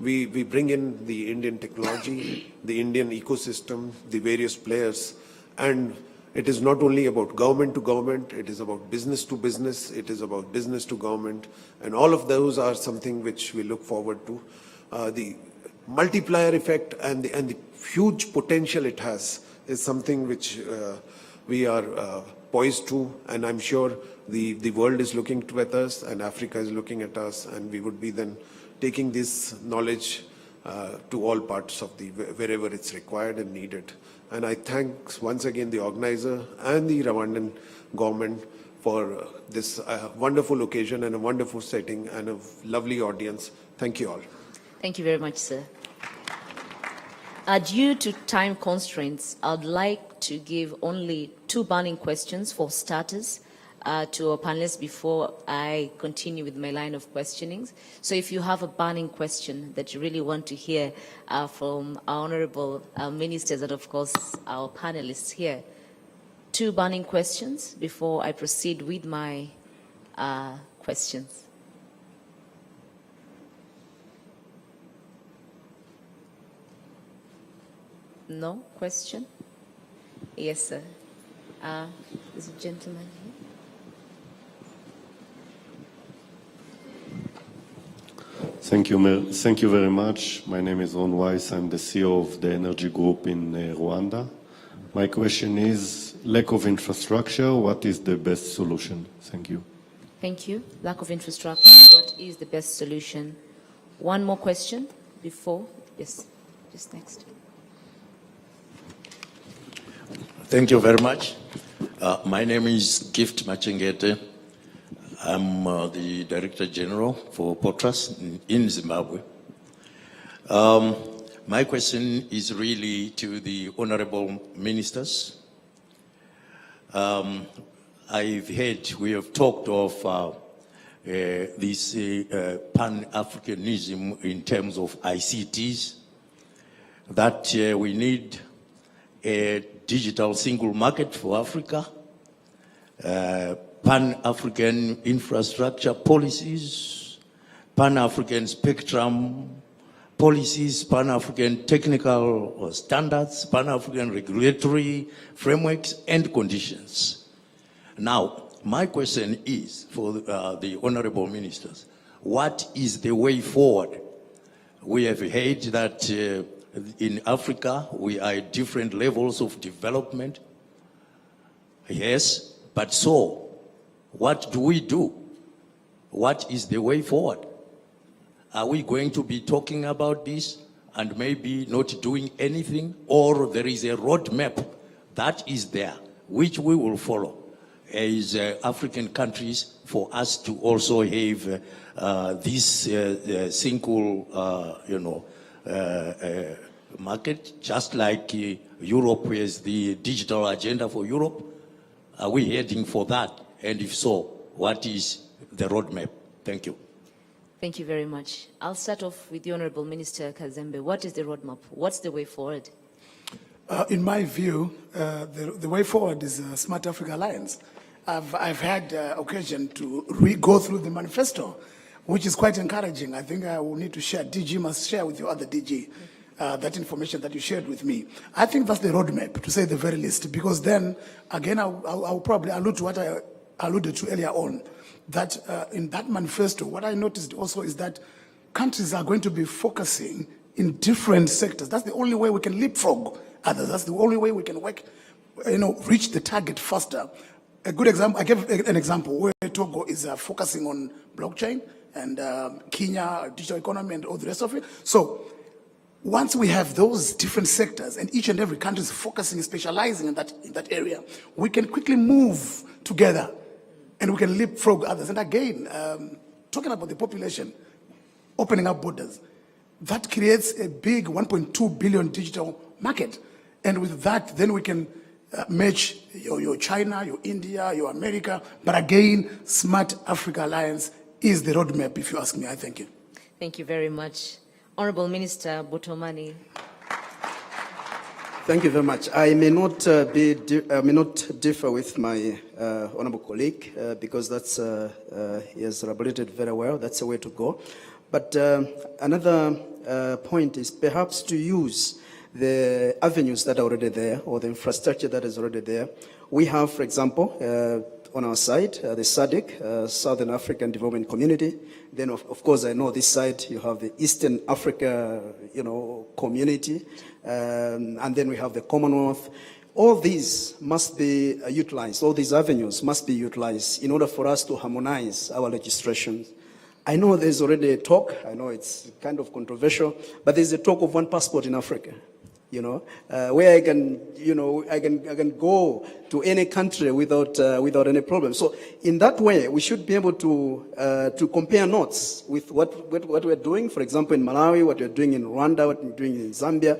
we bring in the Indian technology, the Indian ecosystem, the various players, and it is not only about government to government, it is about business to business, it is about business to government, and all of those are something which we look forward to. The multiplier effect and the huge potential it has is something which we are poised to, and I'm sure the world is looking at us and Africa is looking at us, and we would be then taking this knowledge to all parts of wherever it's required and needed. And I thank once again the organizer and the Rwandan government for this wonderful occasion and a wonderful setting and a lovely audience. Thank you all. Thank you very much, sir. Due to time constraints, I'd like to give only 2 burning questions for starters to our panelists before I continue with my line of questionings. So if you have a burning question that you really want to hear from our honorable ministers and of course our panelists here, 2 burning questions before I proceed with my questions. No question? Yes, sir. There's a gentleman here. Thank you very much. My name is Ron Weiss. I'm the CEO of the energy group in Rwanda. My question is, lack of infrastructure, what is the best solution? Thank you. Thank you. Lack of infrastructure, what is the best solution? One more question before, yes, just next. Thank you very much. My name is Gift Machengete. I'm the Director General for Potras in Zimbabwe. My question is really to the honorable ministers. I've heard, we have talked of this Pan-Africanism in terms of ICTs, that we need a digital single market for Africa, Pan-African infrastructure policies, Pan-African spectrum policies, Pan-African technical standards, Pan-African regulatory frameworks and conditions. Now, my question is for the honorable ministers, what is the way forward? We have heard that in Africa, we are at different levels of development. Yes, but so, what do we do? What is the way forward? Are we going to be talking about this and maybe not doing anything? Or there is a roadmap that is there, which we will follow as African countries for us to also have this single, market, just like Europe has the digital agenda for Europe. Are we heading for that? And if so, what is the roadmap? Thank you. Thank you very much. I'll start off with the Honorable Minister Kazembe. What is the roadmap? What's the way forward? In my view, the way forward is a Smart Africa Alliance. I've had occasion to go through the manifesto, which is quite encouraging. I think I will need to share, DG must share with your other DG that information that you shared with me. I think that's the roadmap, to say the very least, because then, again, I'll probably allude to what I alluded to earlier on, that in that manifesto, what I noticed also is that countries are going to be focusing in different sectors. That's the only way we can leapfrog others. That's the only way we can work, reach the target faster. A good example, I gave an example where Togo is focusing on blockchain and Kenya, digital economy and all the rest of it. So once we have those different sectors and each and every country is focusing, specializing in that area, we can quickly move together and we can leapfrog others. And again, talking about the population, opening up borders, that creates a big 1.2 billion digital market. And with that, then we can match your China, your India, your America. But again, Smart Africa Alliance is the roadmap, if you ask me. I thank you. Thank you very much. Honorable Minister Botomani. Thank you very much. I may not differ with my honorable colleague because that's he has elaborated very well. That's the way to go. But another point is perhaps to use the avenues that are already there or the infrastructure that is already there. We have, for example, on our side, the SADC, Southern African Development Community. Then, of course, I know this side, you have the Eastern Africa, community. And then we have the Commonwealth. All these must be utilized. All these avenues must be utilized in order for us to harmonize our legislation. I know there's already a talk. I know it's kind of controversial, but there's a talk of one passport in Africa. Where I can, I can go to any country without any problem. So in that way, we should be able to compare notes with what we're doing. For example, in Malawi, what we're doing in Rwanda, what we're doing in Zambia,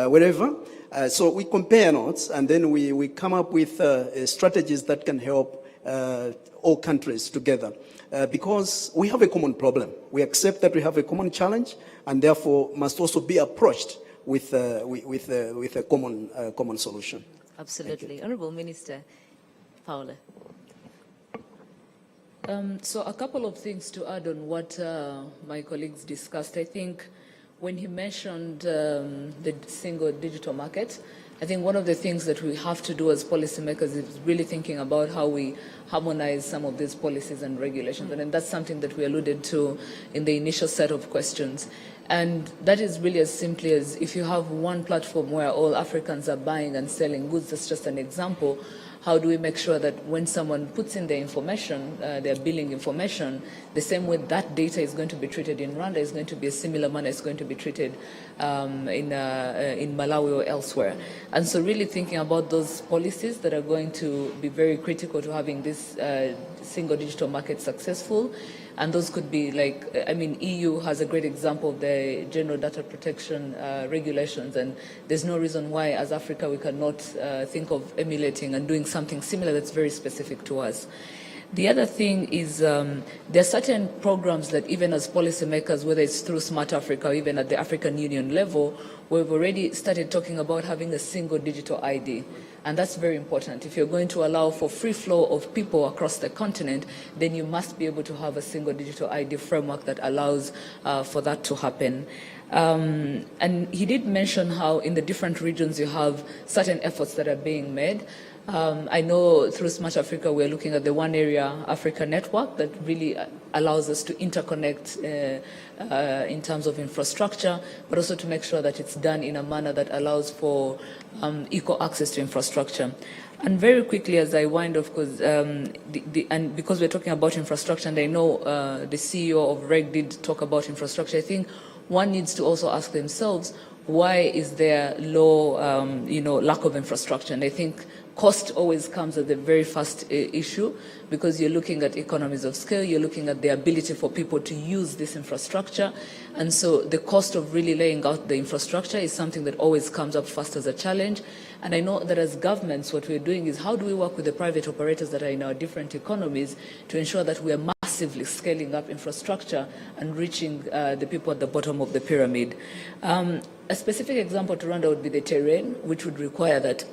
wherever. So we compare notes, and then we come up with strategies that can help all countries together. Because we have a common problem. We accept that we have a common challenge, and therefore must also be approached with a common solution. Absolutely. Honorable Minister Paula. So a couple of things to add on what my colleagues discussed. I think when he mentioned the single digital market, I think one of the things that we have to do as policymakers is really thinking about how we harmonize some of these policies and regulations. And that's something that we alluded to in the initial set of questions. And that is really as simply as if you have one platform where all Africans are buying and selling goods, that's just an example. How do we make sure that when someone puts in their information, their billing information, the same way that data is going to be treated in Rwanda is going to be a similar manner it's going to be treated in Malawi or elsewhere. And so really thinking about those policies that are going to be very critical to having this single digital market successful. And those could be EU has a great example of the general data protection regulations, and there's no reason why as Africa we cannot think of emulating and doing something similar that's very specific to us. The other thing is there are certain programs that even as policymakers, whether it's through Smart Africa or even at the African Union level, we've already started talking about having a single digital ID. And that's very important. If you're going to allow for free flow of people across the continent, then you must be able to have a single digital ID framework that allows for that to happen. And he did mention how in the different regions you have certain efforts that are being made. I know through Smart Africa we're looking at the One Area Africa network that really allows us to interconnect in terms of infrastructure, but also to make sure that it's done in a manner that allows for equal access to infrastructure. And very quickly as I wind off, and because we're talking about infrastructure, and I know the CEO of REG did talk about infrastructure, I think one needs to also ask themselves, why is there low, lack of infrastructure? And I think cost always comes at the very first issue, because you're looking at economies of scale, you're looking at the ability for people to use this infrastructure. And so the cost of really laying out the infrastructure is something that always comes up first as a challenge. And I know that as governments, what we're doing is how do we work with the private operators that are in our different economies to ensure that we are massively scaling up infrastructure and reaching the people at the bottom of the pyramid. A specific example to Rwanda would be the terrain, which would require that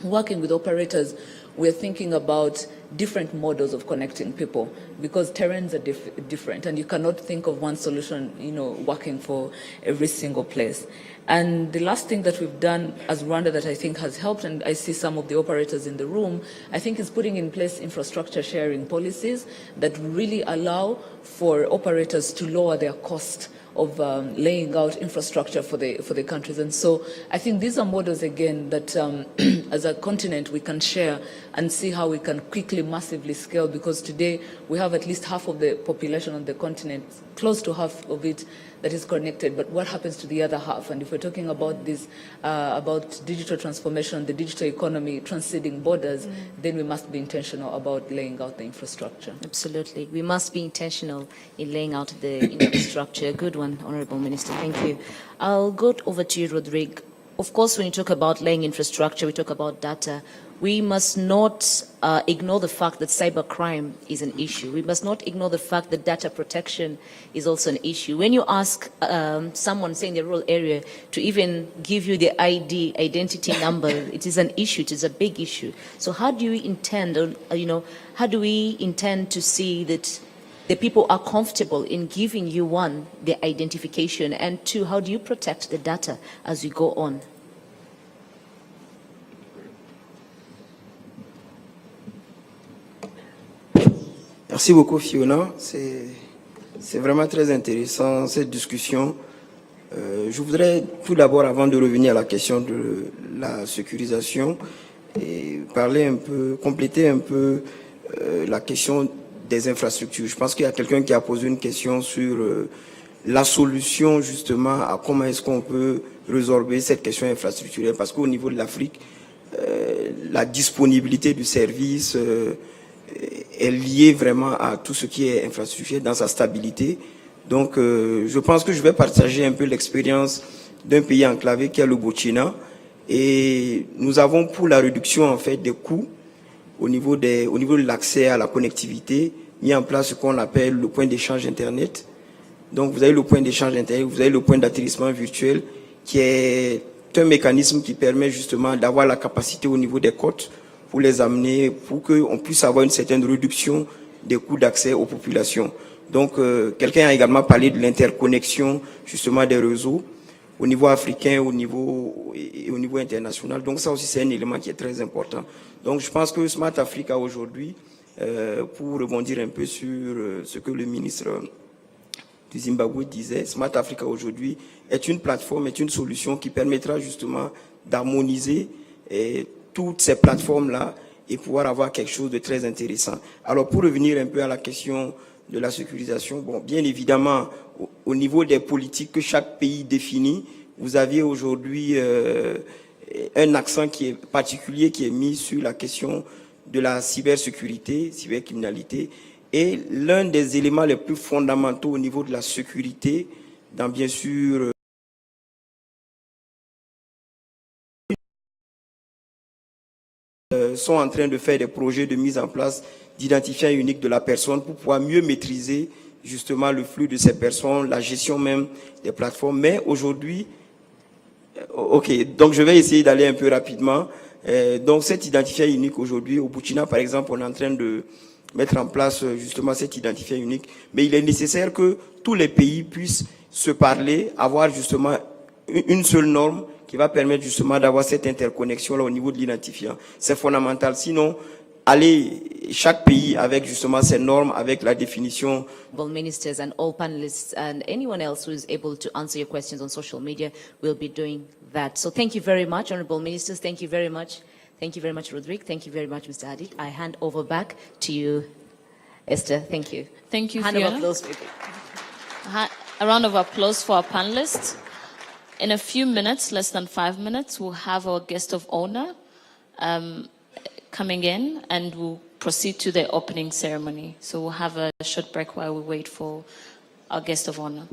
working with operators, we're thinking about different models of connecting people, because terrains are different, and you cannot think of one solution, working for every single place. And the last thing that we've done as Rwanda that I think has helped, and I see some of the operators in the room, I think is putting in place infrastructure sharing policies that really allow for operators to lower their cost of laying out infrastructure for the countries. And so I think these are models, again, that as a continent we can share and see how we can quickly, massively scale, because today we have at least half of the population on the continent, close to half of it, that is connected. But what happens to the other half? And if we're talking about this, about digital transformation, the digital economy transcending borders, then we must be intentional about laying out the infrastructure. Absolutely. We must be intentional in laying out the infrastructure. Good one, Honorable Minister. Thank you. I'll go over to you, Rodrigue. Of course, when you talk about laying infrastructure, we talk about data. We must not ignore the fact that cybercrime is an issue. We must not ignore the fact that data protection is also an issue. When you ask someone, say in the rural area, to even give you the identity number, it is an issue. It is a big issue. So how do you intend, how do we intend to see that the people are comfortable in giving you, one, the identification, and two, how do you protect the data as you go on? Merci beaucoup, Fiona. C'est vraiment très intéressant, cette discussion. Je voudrais tout d'abord, avant de revenir à la question de la sécurisation, et parler un peu, compléter un peu la question des infrastructures. Je pense qu'il y a quelqu'un qui a posé une question sur la solution, justement, à comment est-ce qu'on peut résorber cette question infrastructurelle. Parce qu'au niveau de l'Afrique, la disponibilité du service est liée vraiment à tout ce qui est infrastructure dans sa stabilité. Donc, je pense que je vais partager un peu l'expérience d'un pays enclavé qui est le Burkina. Et nous avons, pour la réduction en fait des coûts au niveau de l'accès à la connectivité, mis en place ce qu'on appelle le point d'échange Internet. Donc, vous avez le point d'échange Internet, vous avez le point d'atterrissement virtuel, qui est un mécanisme qui permet justement d'avoir la capacité au niveau des côtes pour les amener, pour qu'on puisse avoir une certaine réduction des coûts d'accès aux populations. Donc, quelqu'un a également parlé de l'interconnexion justement des réseaux au niveau africain et au niveau international. Donc, ça aussi, c'est un élément qui est très important. Donc, je pense que Smart Africa aujourd'hui, pour rebondir un peu sur ce que le ministre du Zimbabwe disait, Smart Africa aujourd'hui est une plateforme, est une solution qui permettra justement d'harmoniser toutes ces plateformes-là et pouvoir avoir quelque chose de très intéressant. Alors, pour revenir un peu à la question de la sécurisation, bon, bien évidemment, au niveau des politiques que chaque pays définit, vous avez aujourd'hui un accent qui est particulier, qui est mis sur la question de la cybersécurité, cybercriminalité. Et l'un des éléments les plus fondamentaux au niveau de la sécurité, dans bien sûr sont en train de faire des projets de mise en place d'identifiant unique de la personne pour pouvoir mieux maîtriser justement le flux de ces personnes, la gestion même des plateformes. Mais aujourd'hui, ok, donc je vais essayer d'aller un peu rapidement. Donc cet identifiant unique aujourd'hui, au Burkina par exemple, on est en train de mettre en place justement cet identifiant unique. Mais il est nécessaire que tous les pays puissent se parler, avoir justement une seule norme qui va permettre justement d'avoir cette interconnexion là au niveau de l'identifiant. C'est fondamental. Sinon, chaque pays avec justement ses normes, avec la définition. Ministers and all panelists and anyone else who is able to answer your questions on social media will be doing that. So thank you very much, Honorable Ministers. Thank you very much. Thank you very much, Rodrigue. Thank you very much, Mr. Hadid. I hand over back to you, Esther. Thank you. Thank you, Hand Fiona. of applause. A round of applause for our panelists. In a few minutes, less than 5 minutes, we'll have our guest of honor, coming in, and we'll proceed to the opening ceremony. So we'll have a short break while we wait for our guest of honor.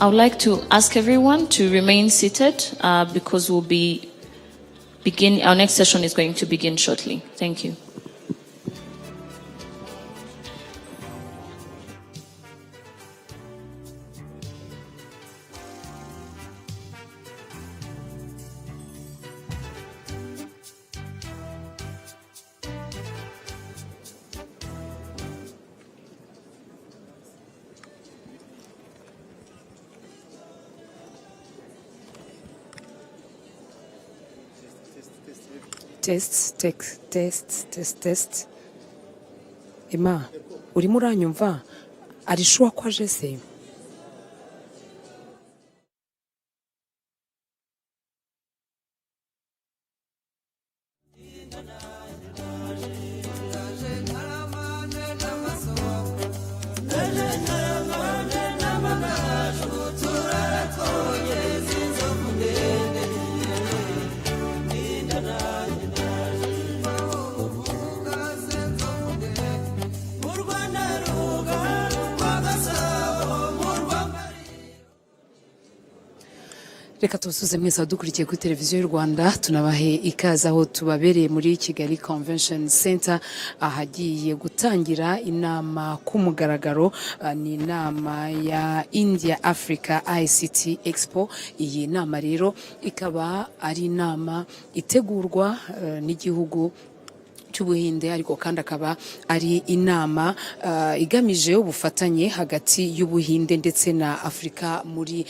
I would like to ask everyone to remain seated because our next session is going to begin shortly. Thank you. Test. Emma, urimo uranyumva? Ari sure ko aje se? Reka tusuze mwese dukurikiye kuri televiziyo y'u Rwanda, tunabahe ikaze aho tubabereye muri Kigali Convention Center ahagiye gutangira inama ku mugaragaro. Ni inama ya India Africa ICT Expo. Iyi nama rero ikaba ari inama itegurwa n'igihugu cy'Ubuhinde, ariko kandi akaba ari inama igamije ubufatanye hagati y'Ubuhinde ndetse na Afrika muri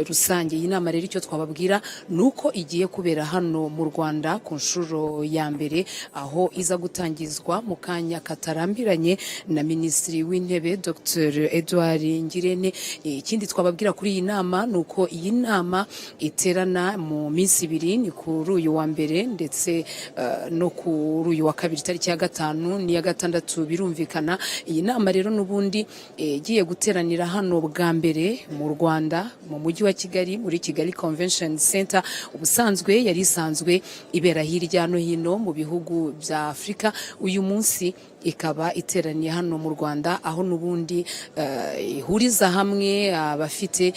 rusange. Iyi nama rero icyo twababwira nuko igiye kubera hano mu Rwanda ku nshuro ya mbere, aho iza gutangizwa mu kanya katarambiranye na Minisitiri w'Intebe Dr. Edouard Ngirente. Ikindi twababwira kuri iyi nama nuko iyi nama iterana mu minsi ibiri, ni kuri uyu wa mbere ndetse no kuri uyu wa kabiri tariki ya 5 n'iya 6 birumvikana. Iyi nama rero nubundi igiye guteranira hano bwa mbere mu Rwanda mu mujyi wa Kigali muri Kigali Convention Center. Ubusanzwe yari isanzwe ibera hirya no hino mu bihugu bya Afrika. Uyu munsi ikaba iteraniye hano mu Rwanda, aho nubundi ihuriza hamwe abafite